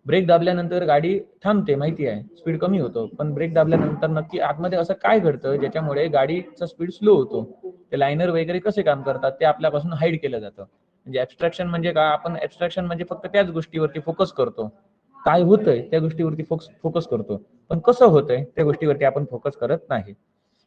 ब्रेक दाबल्यानंतर गाडी थांबते, माहिती आहे, स्पीड कमी होतो, पण ब्रेक दाबल्यानंतर नक्की आतमध्ये असं काय घडतं ज्याच्यामुळे गाडीचा स्पीड स्लो होतो, ते लायनर वगैरे कसे काम करतात ते आपल्यापासून हाईड केलं जातं. म्हणजे ऍब्स्ट्रॅक्शन म्हणजे काय, आपण ऍब्स्ट्रॅक्शन म्हणजे फक्त त्याच गोष्टीवरती फोकस करतो, काय होतंय त्या गोष्टीवरती फोकस करतो, पण कसं होतंय त्या गोष्टीवरती आपण फोकस करत नाही.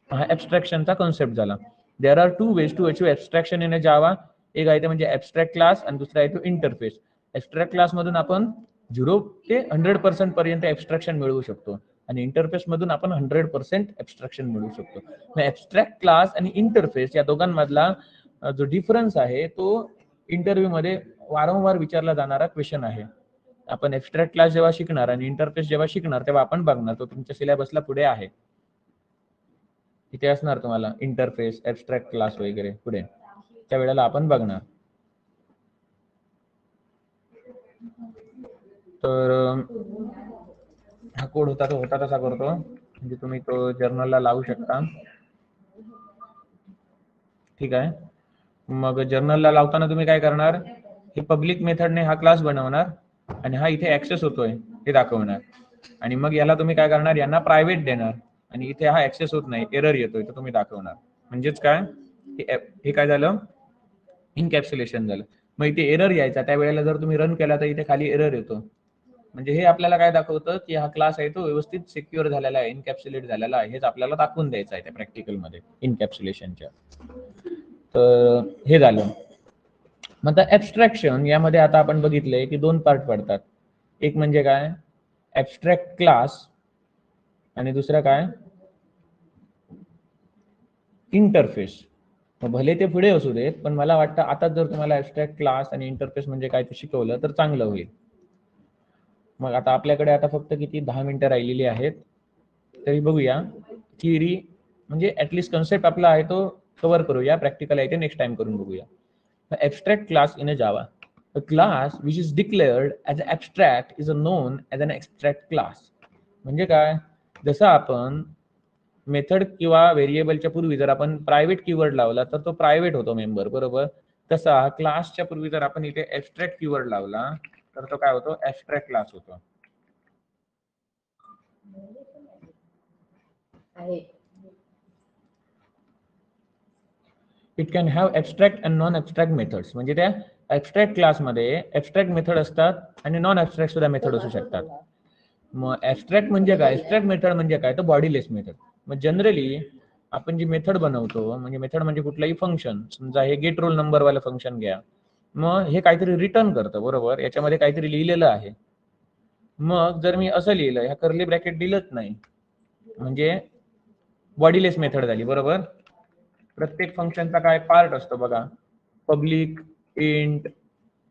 हा ऍब्स्ट्रॅक्शनचा कॉन्सेप्ट झाला. There are two ways to achieve abstraction in a Java. एक आहे ते म्हणजे ऍब्स्ट्रॅक्ट क्लास आणि दुसरा आहे तो इंटरफेस. ऍब्स्ट्रॅक्ट क्लास मधून आपण 0 ते 100% पर्यंत ऍब्स्ट्रॅक्शन मिळवू शकतो आणि इंटरफेस मधून आपण 100% ऍब्स्ट्रॅक्शन मिळवू शकतो. मग ऍब्स्ट्रॅक्ट क्लास आणि इंटरफेस या दोघांमधला जो डिफरन्स आहे तो इंटरव्ह्यू मध्ये वारंवार विचारला जाणारा क्वेश्चन आहे. आपण ऍब्स्ट्रॅक्ट क्लास जेव्हा शिकणार आणि इंटरफेस जेव्हा शिकणार तेव्हा आपण बघणार, तो तुमच्या सिलेबसला पुढे आहे, इथे असणार तुम्हाला इंटरफेस, ऍब्स्ट्रॅक्ट क्लास वगैरे पुढे. त्यावेळेला आपण बघणार. तर हा कोड होता तसा करतो, म्हणजे तुम्ही तो जर्नलला लावू शकता. ठीक आहे. मग जर्नलला लावताना तुम्ही काय करणार, ही पब्लिक मेथडने हा क्लास बनवणार आणि हा इथे ऍक्सेस होतोय हे दाखवणार, आणि मग याला तुम्ही काय करणार, यांना प्रायव्हेट देणार आणि इथे हा ऍक्सेस होत नाही, एरर येतोय, तर तुम्ही दाखवणार. म्हणजेच काय, हे काय झालं, इनकॅप्सुलेशन झालं. मग इथे एरर यायचा, त्यावेळेला जर तुम्ही रन केला तर इथे खाली एरर येतो. म्हणजे हे आपल्याला काय दाखवतं की हा क्लास आहे तो व्यवस्थित सिक्युअर झालेला आहे, इनकॅप्सुलेट झालेला आहे, हेच आपल्याला दाखवून द्यायचं आहे त्या प्रॅक्टिकल मध्ये इनकॅप्सुलेशनच्या. तर हे झालं. मग आता ऍब्स्ट्रॅक्शन यामध्ये आता आपण बघितलंय की दोन पार्ट पडतात. एक म्हणजे काय, ऍब्स्ट्रॅक्ट क्लास, आणि दुसरा काय, इंटरफेस. भले ते पुढे असू देत, पण मला वाटतं आता जर तुम्हाला ऍब्स्ट्रॅक्ट क्लास आणि इंटरफेस म्हणजे काय ते शिकवलं तर चांगलं होईल. मग आता आपल्याकडे आता फक्त किती 10 मिनिटं राहिलेली आहेत, तरी बघूया थिअरी म्हणजे ऍटलीस्ट कन्सेप्ट आपला आहे तो कव्हर करूया, प्रॅक्टिकल आहे ते नेक्स्ट टाइम करून बघूया. Abstract class in a Java. A class which is declared as an abstract is known as an abstract class. म्हणजे काय, जसं आपण मेथड किंवा व्हेरिएबलच्या पूर्वी जर आपण प्रायव्हेट कीवर्ड लावला तर तो प्रायव्हेट होतो मेंबर, बरोबर. तसा क्लासच्या पूर्वी जर आपण इथे ऍब्स्ट्रॅक्ट कीवर्ड लावला तर तो काय होतो, ऍब्स्ट्रॅक्ट क्लास होतो. It can have abstract and non abstract methods. म्हणजे त्या ऍब्स्ट्रॅक्ट क्लासमध्ये ऍब्स्ट्रॅक्ट मेथड असतात आणि नॉन ऍब्स्ट्रॅक्ट सुद्धा मेथड असू शकतात. मग ऍब्स्ट्रॅक्ट म्हणजे काय, ऍब्स्ट्रॅक्ट मेथड म्हणजे काय, तर बॉडीलेस मेथड. मग जनरली आपण जी मेथड बनवतो, म्हणजे मेथड म्हणजे कुठलाही फंक्शन, समजा हे गेट रोल नंबर वाला फंक्शन घ्या, मग हे काहीतरी रिटर्न करतं, बरोबर, याच्यामध्ये काहीतरी लिहिलेलं आहे. मग जर मी असं लिहिलं, ह्या कर्ली ब्रॅकेट दिलंच नाही, म्हणजे बॉडीलेस मेथड झाली, बरोबर. प्रत्येक फंक्शनचा काय पार्ट असतो बघा, पब्लिक, इंट.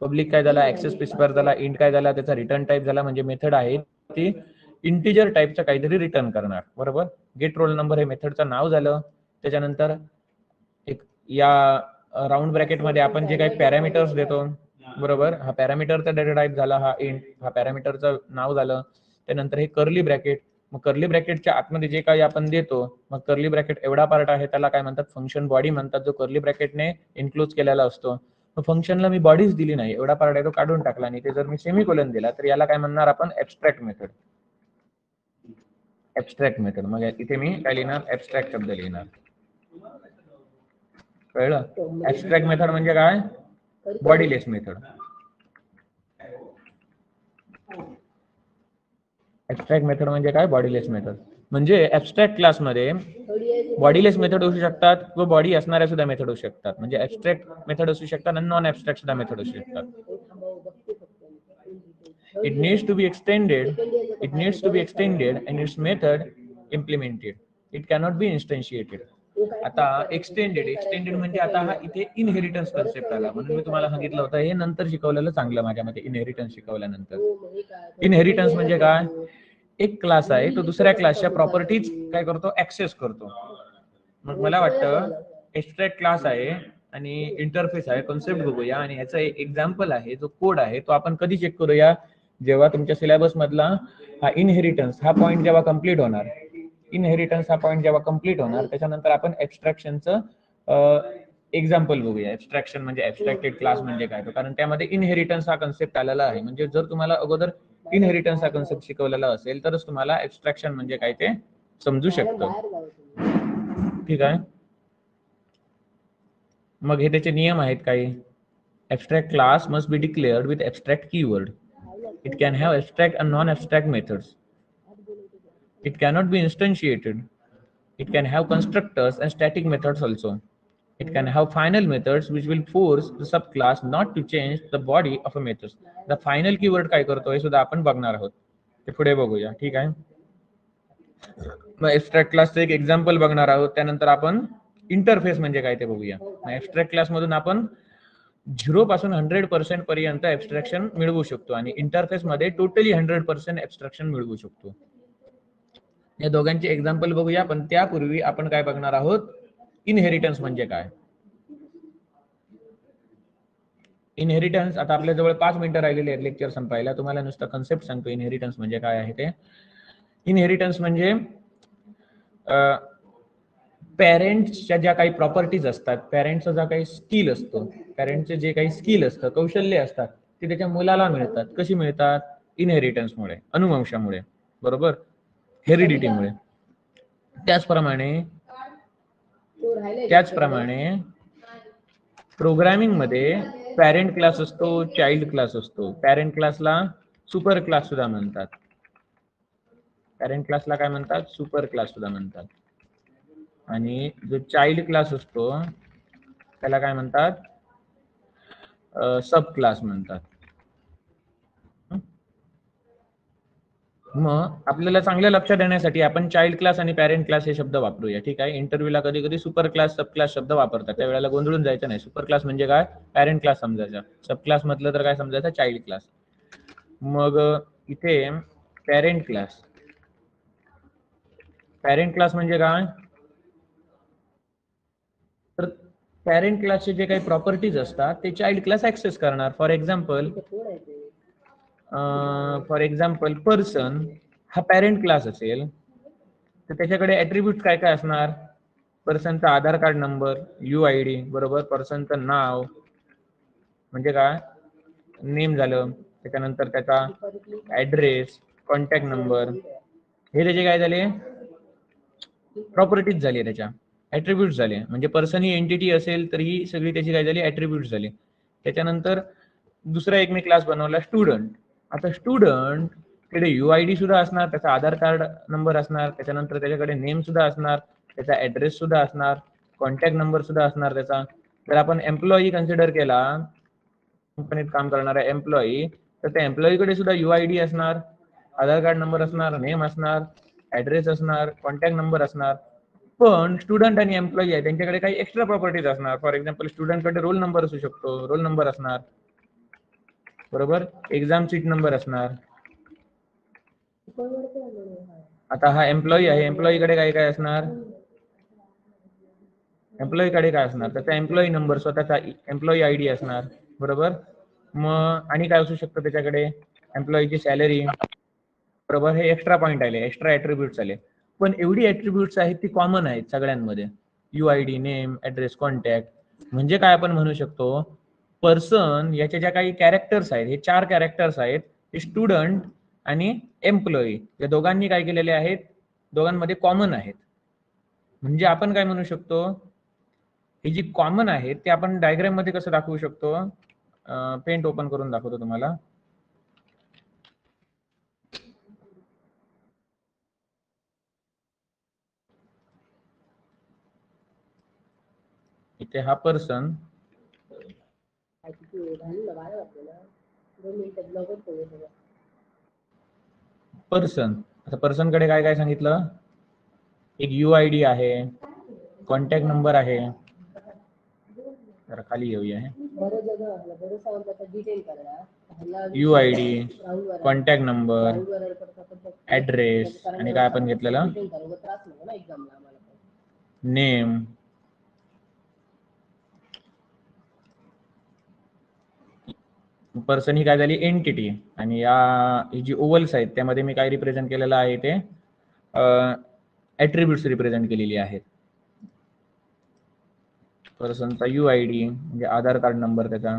पब्लिक काय झाला, ऍक्सेस स्पेसिफायर झाला, इंट काय झाला, त्याचा रिटर्न टाइप झाला, म्हणजे मेथड आहे ती इंटिजर टाइपचं काहीतरी रिटर्न करणार, बरोबर. गेट रोल नंबर हे मेथडचं नाव झालं. त्याच्यानंतर एक या राऊंड ब्रॅकेट मध्ये आपण जे काही पॅरामीटर्स देतो, बरोबर, हा पॅरामीटरचा डेटा टाइप झाला, हा इंट, हा पॅरामीटरचं नाव झालं. त्यानंतर हे कर्ली ब्रॅकेट, मग कर्ली ब्रॅकेटच्या आतमध्ये जे काही आपण देतो, मग कर्ली ब्रॅकेट एवढा पार्ट आहे त्याला काय म्हणतात, फंक्शन बॉडी म्हणतात, जो कर्ली ब्रॅकेटने इन्क्लोज केलेला असतो. मग फंक्शनला मी बॉडीज दिली नाही, एवढा पार्ट आहे तो काढून टाकला, आणि ते जर मी सेमीकोलन दिला तर याला काय म्हणणार आपण, ऍब्स्ट्रॅक्ट मेथड. ऍब्स्ट्रॅक्ट मेथड. मग इथे मी काय लिहिणार, ऍब्स्ट्रॅक्ट शब्द लिहिणार. कळलं. ऍब्स्ट्रॅक्ट मेथड म्हणजे काय, बॉडीलेस मेथड. ऍब्स्ट्रॅक्ट मेथड म्हणजे काय, बॉडीलेस मेथड. म्हणजे ऍब्स्ट्रॅक्ट क्लासमध्ये बॉडीलेस मेथड असू शकतात व बॉडी असणाऱ्या सुद्धा मेथड असू शकतात. म्हणजे ऍब्स्ट्रॅक्ट मेथड असू शकतात आणि नॉन ऍब्स्ट्रॅक्ट सुद्धा मेथड असू शकतात. It needs to be extended and its method implemented. It cannot be instantiated. आता एक्सटेंडेड म्हणजे आता हा इथे इनहेरिटन्स कन्सेप्ट आला, म्हणून मी तुम्हाला सांगितलं होतं हे नंतर शिकवलेलं चांगलं माझ्या मते. इनहेरिटन्स शिकवल्यानंतर इनहेरिटन्स म्हणजे काय, एक क्लास आहे तो दुसऱ्या क्लासच्या प्रॉपर्टीज काय करतो, ऍक्सेस करतो. मग मला वाटतं ऍब्स्ट्रॅक्ट क्लास आहे आणि इंटरफेस आहे, कॉन्सेप्ट बघूया, आणि ह्याचा एक एक्झाम्पल आहे जो कोड आहे तो आपण कधी चेक करूया, जेव्हा तुमच्या सिलेबस मधला हा इनहेरिटन्स हा पॉईंट जेव्हा कम्प्लीट होणार. इनहेरिटन्स हा पॉईंट जेव्हा कम्प्लीट होणार त्याच्यानंतर आपण ऍब्स्ट्रॅक्शनचं एक्झाम्पल बघूया. ऍब्स्ट्रॅक्शन म्हणजे ऍब्स्ट्रॅक्टेड क्लास म्हणजे काय, कारण त्यामध्ये इनहेरिटन्स हा कन्सेप्ट आलेला आहे. म्हणजे जर तुम्हाला अगोदर इनहेरिटन्स हा कन्सेप्ट शिकवलेला असेल तरच तुम्हाला ऍब्स्ट्रॅक्शन म्हणजे काय ते समजू शकतं. ठीक आहे. मग हे त्याचे नियम आहेत काही. Abstract class must be declared with abstract keyword. It can have abstract and non-abstract methods. It cannot be instantiated. It can have constructors and static methods also. It can have final methods which will force the subclass not to change the body of a method. The final keyword काय करतो हे सुद्धा आपण बघणार आहोत, ते पुढे बघूया. ठीक आहे. मग ऍब्स्ट्रॅक्ट क्लासचं एक एक्झाम्पल बघणार आहोत, त्यानंतर आपण इंटरफेस म्हणजे काय ते बघूया. ऍब्स्ट्रॅक्ट क्लास मधून आपण 0 पासून 100% पर्यंत ऍब्स्ट्रॅक्शन मिळवू शकतो आणि इंटरफेस मध्ये टोटली 100% ऍब्स्ट्रॅक्शन मिळवू शकतो. या दोघांचे एक्झाम्पल बघूया, पण त्यापूर्वी आपण काय बघणार आहोत, इनहेरिटन्स म्हणजे काय. इनहेरिटन्स, आता आपल्या जवळ 5 मिनिटं राहिलेली आहेत लेक्चर संपायला. तुम्हाला नुसतं कन्सेप्ट सांगतो इनहेरिटन्स म्हणजे काय आहे ते. इनहेरिटन्स म्हणजे पॅरेंट्सच्या ज्या काही प्रॉपर्टीज असतात, पॅरेंट्सचा जो काही स्किल असतो, पॅरेंट्सचे जे काही स्किल असतं, कौशल्य असतात, ते त्याच्या मुलाला मिळतात. कशी मिळतात? इनहेरिटन्समुळे, अनुवंशामुळे, बरोबर, हेरिडिटीमुळे. त्याचप्रमाणे प्रोग्रामिंग मध्ये पॅरेंट क्लास असतो, चाइल्ड क्लास असतो. पॅरेंट क्लासला सुपर क्लास सुद्धा म्हणतात. पॅरेंट क्लासला काय म्हणतात? सुपर क्लास सुद्धा म्हणतात. आणि जो चाइल्ड क्लास असतो त्याला काय म्हणतात? सब क्लास म्हणतात. मग आपल्याला चांगलं लक्षात देण्यासाठी आपण चाइल्ड क्लास आणि पॅरेंट क्लास हे शब्द वापरूया, ठीक आहे. इंटरव्ह्यूला कधी कधी सुपर क्लास, सब क्लास शब्द वापरतात, त्यावेळेला गोंधळून जायचं नाही. सुपर क्लास म्हणजे काय? पॅरेंट क्लास समजायचा. सब क्लास म्हटलं तर काय समजायचं? Child class. मग इथे पॅरेंट क्लास, पॅरेंट क्लास म्हणजे काय? तर पॅरेंट क्लासचे जे काही प्रॉपर्टीज असतात ते चाइल्ड क्लास ऍक्सेस करणार. फॉर एक्झाम्पल पर्सन हा पॅरेंट क्लास असेल तर त्याच्याकडे ऍट्रिब्यूट काय काय असणार? पर्सनचा आधार कार्ड नंबर, UID, बरोबर, पर्सनचं नाव म्हणजे काय? नेम झालं, त्याच्यानंतर त्याचा ऍड्रेस, कॉन्टॅक्ट नंबर, हे त्याचे काय झाले? प्रॉपर्टीज झाली, त्याच्या ऍट्रिब्यूट झाले. म्हणजे पर्सन ही एंटिटी असेल तर ही सगळी त्याची काय झाली? ऍट्रिब्यूट झाली. त्याच्यानंतर दुसरा एक मी क्लास बनवला, स्टुडंट. आता स्टुडंट कडे UID सुद्धा असणार, त्याचा आधार कार्ड नंबर असणार, त्याच्यानंतर त्याच्याकडे नेम सुद्धा असणार, त्याचा ऍड्रेस सुद्धा असणार, कॉन्टॅक्ट नंबर सुद्धा असणार त्याचा. जर आपण एम्प्लॉई कन्सिडर केला, कंपनीत काम करणारा एम्प्लॉई, तर त्या एम्प्लॉईकडे सुद्धा UID असणार, आधार कार्ड नंबर असणार, नेम असणार, ऍड्रेस असणार, कॉन्टॅक्ट नंबर असणार. पण स्टुडंट आणि एम्प्लॉई आहे त्यांच्याकडे काही एक्स्ट्रा प्रॉपर्टीज असणार. फॉर एक्झाम्पल स्टुडंटकडे रोल नंबर असू शकतो, रोल नंबर असणार, बरोबर, एक्झाम सीट नंबर असणार. आता हा एम्प्लॉई आहे, एम्प्लॉईकडे काय काय असणार? एम्प्लॉईकडे काय असणार? त्याचा एम्प्लॉई नंबर, स्वतःचा एम्प्लॉई ID असणार, बरोबर. मग आणि काय असू शकतं त्याच्याकडे? एम्प्लॉईची सॅलरी, बरोबर. हे एक्स्ट्रा पॉईंट आले, एक्स्ट्रा ऍट्रिब्यूट्स आले. पण एवढी ऍट्रिब्यूट्स आहेत ती कॉमन आहेत सगळ्यांमध्ये. UID, name, address, contact. म्हणजे काय आपण म्हणू शकतो? पर्सन याच्या ज्या काही कॅरेक्टर्स आहेत, हे 4 कॅरेक्टर्स आहेत, हे स्टुडंट आणि एम्प्लॉई या दोघांनी काय केलेले आहेत? दोघांमध्ये कॉमन आहेत. म्हणजे आपण काय म्हणू शकतो? हे जी कॉमन आहेत ते आपण डायग्राम मध्ये कसं दाखवू शकतो? पेंट ओपन करून दाखवतो तुम्हाला. इथे हा पर्सन, पर्सन, आता पर्सन कडे काय काय सांगितलं? एक UID आहे, कॉन्टॅक्ट नंबर आहे, जरा खाली येऊया, UID, कॉन्टॅक्ट नंबर, ऍड्रेस, आणि काय आपण घेतलेलं? नेम. पर्सन ही काय झाली? एंटिटी. आणि या ही जी ओव्हल्स आहेत त्यामध्ये मी काय रिप्रेझेंट केलेलं आहे? ते ऍट्रिब्यूट्स रिप्रेझेंट केलेली आहेत. पर्सनचा UID म्हणजे आधार कार्ड नंबर त्याचा,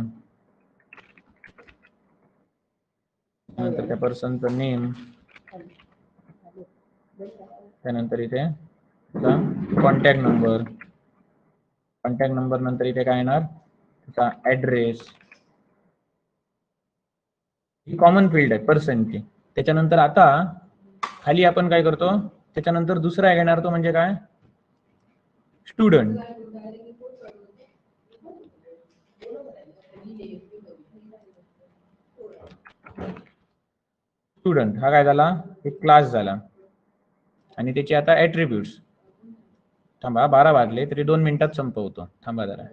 नंतर त्या पर्सनचं नेम, त्यानंतर इथे कॉन्टॅक्ट नंबर, कॉन्टॅक्ट नंबर नंतर इथे काय येणार? त्याचा ऍड्रेस. ही कॉमन फील्ड आहे पर्सनची. त्याच्यानंतर आता खाली आपण काय करतो? त्याच्यानंतर दुसरा येणार तो म्हणजे काय? स्टुडंट. स्टुडंट हा काय झाला? एक क्लास झाला. आणि त्याची आता ऍट्रिब्यूट्स, थांबा 12 वाजले तरी 2 मिनिटात संपवतो, थांबा जरा.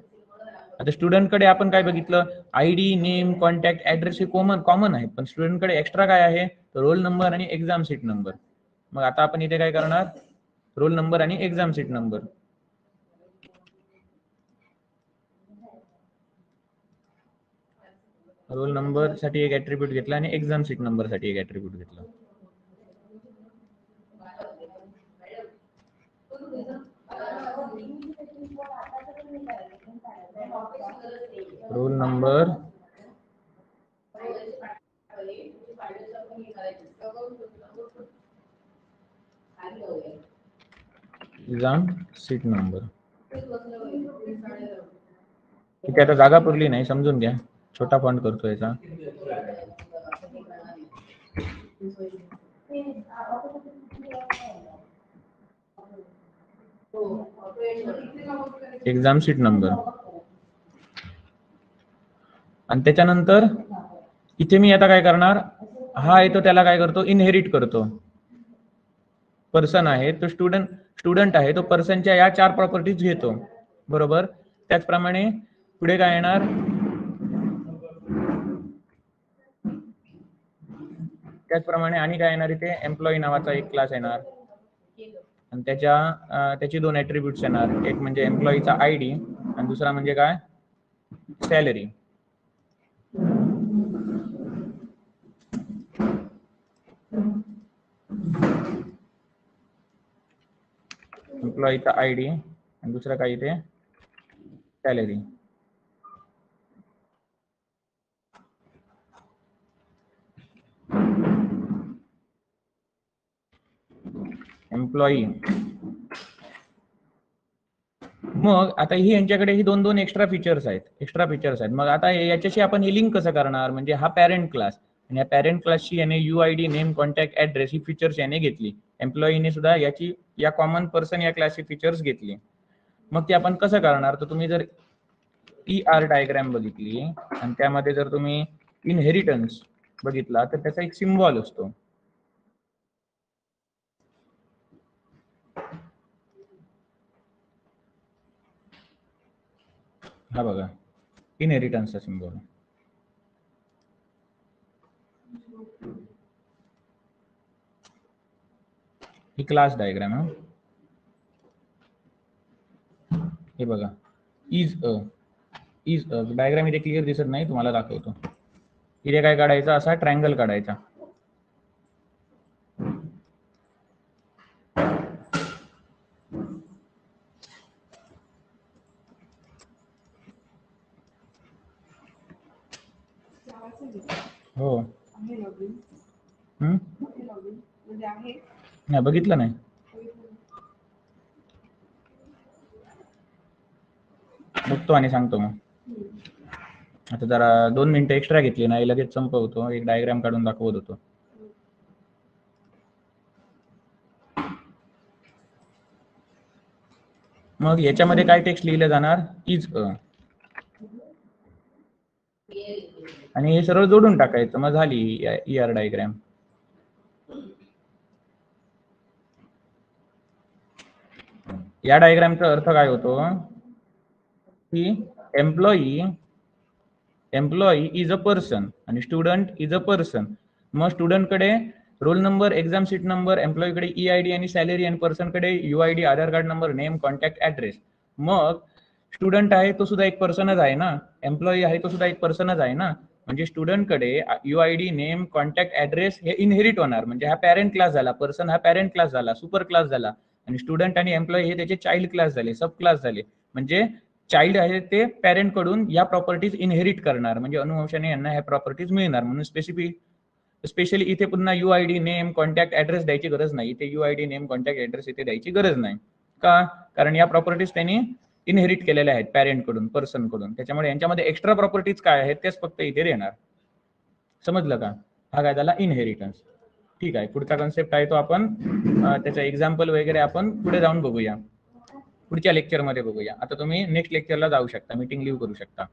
आता स्टुडंट कडे आपण काय बघितलं? ID, नेम, कॉन्टॅक्ट, ऍड्रेस हे कॉमन आहेत. पण स्टुडंट कडे एक्स्ट्रा काय आहे? रोल नंबर आणि एक्झाम सीट नंबर. मग आता आपण इथे काय करणार? रोल नंबर आणि exam seat number. Roll number साठी एक ऍट्रिब्यूट घेतला आणि एक्झाम सीट नंबर साठी एक ऍट्रिब्यूट घेतला. Role number exam seat number. ठीक आहे, आता जागा पुरली नाही, समजून घ्या. छोटा फॉन्ट करतो याचा. Exam seat number. आणि त्याच्यानंतर इथे मी आता काय करणार, हा येतो त्याला काय करतो, इनहेरिट करतो. पर्सन आहे तो स्टुडंट आहे तो पर्सनच्या या 4 प्रॉपर्टीज घेतो, बरोबर. त्याचप्रमाणे पुढे काय येणार, त्याचप्रमाणे आणि काय येणार, इथे एम्प्लॉई नावाचा एक क्लास येणार आणि त्याची 2 ऍट्रिब्यूट्स येणार. एक म्हणजे एम्प्लॉईचा आयडी आणि दुसरा म्हणजे काय, सॅलरी. एम्प्लॉईचा आयडी आणि दुसरं काय इथे सॅलरी. एम्प्लॉई. मग आता ही यांच्याकडे ही 2 एक्स्ट्रा फीचर्स आहेत. मग आता याच्याशी आपण ही लिंक कसं करणार, म्हणजे हा पॅरेंट क्लास आणि या पॅरेंट क्लासची याने UID नेम कॉन्टॅक्ट ऍड्रेस ही फीचर्स याने घेतली. एम्प्लॉईने सुद्धा याची या कॉमन पर्सन या क्लासची फीचर्स घेतली. मग ते आपण कसं करणार, तर तुम्ही जर ER डायग्राम बघितली आणि त्यामध्ये जर तुम्ही इनहेरिटन्स बघितला तर त्याचा एक सिम्बॉल असतो. हा बघा, इनहेरिटन्सचा सिम्बॉल. ही क्लास डायग्राम आहे. हे बघा, इज डायग्राम इथे क्लिअर दिसत नाही, तुम्हाला दाखवतो. इथे काय काढायचा, असा ट्रायंगल काढायचा. हो, नाही बघितलं नाही. बघतो आणि सांगतो. मग आता जरा 2 मिनिटं एक्स्ट्रा घेतली नाही, लगेच संपवतो. एक डायग्राम काढून दाखवत होतो. मग याच्यामध्ये काय टेक्स्ट लिहिलं जाणार, इज आणि हे सरळ जोडून टाकायचं. मग झाली ER डायग्राम. या डायग्रामचा अर्थ काय होतो की एम्प्लॉई इज अ पर्सन आणि स्टुडंट इज अ पर्सन. मग स्टुडंटकडे roll number, exam seat number, एम्प्लॉईकडे EID आणि सॅलरी आणि पर्सनकडे UID, Aadhaar card number, name, contact address. मग स्टुडंट आहे तो सुद्धा एक पर्सनच आहे ना, एम्प्लॉई आहे तो सुद्धा एक पर्सनच आहे ना. म्हणजे स्टुडंटकडे UID, नेम, कॉन्टॅक्ट ऍड्रेस हे इनहेरिट होणार. म्हणजे हा पॅरेंट क्लास झाला, पर्सन हा पॅरेंट क्लास झाला, सुपर क्लास झाला आणि स्टुडंट आणि एम्प्लॉई हे त्याचे चाइल्ड क्लास झाले, सब क्लास झाले. म्हणजे चाइल्ड आहे ते पॅरेंट कडून या प्रॉपर्टीज इनहेरिट करणार, म्हणजे अनुवंशाने यांना ह्या प्रॉपर्टीज मिळणार. म्हणून स्पेशली इथे पुन्हा UID, नेम, कॉन्टॅक्ट ऍड्रेस द्यायची गरज नाही. इथे UID, नेम, कॉन्टॅक्ट ऍड्रेस इथे द्यायची गरज नाही. का, कारण या प्रॉपर्टीज त्यांनी इनहेरिट केलेल्या आहेत पॅरेंट कडून, पर्सन कडून. त्याच्यामुळे यांच्यामध्ये एक्स्ट्रा प्रॉपर्टीज काय आहेत तेच फक्त इथे देणार. समजलं का? हा काय झाला इनहेरिटन्स. ठीक आहे, पुढचा कन्सेप्ट आहे तो आपण त्याचा एक्झाम्पल वगैरे आपण पुढे जाऊन बघूया, पुढच्या लेक्चरमध्ये बघूया. आता तुम्ही नेक्स्ट लेक्चरला जाऊ शकता, मीटिंग लिव्ह करू शकता.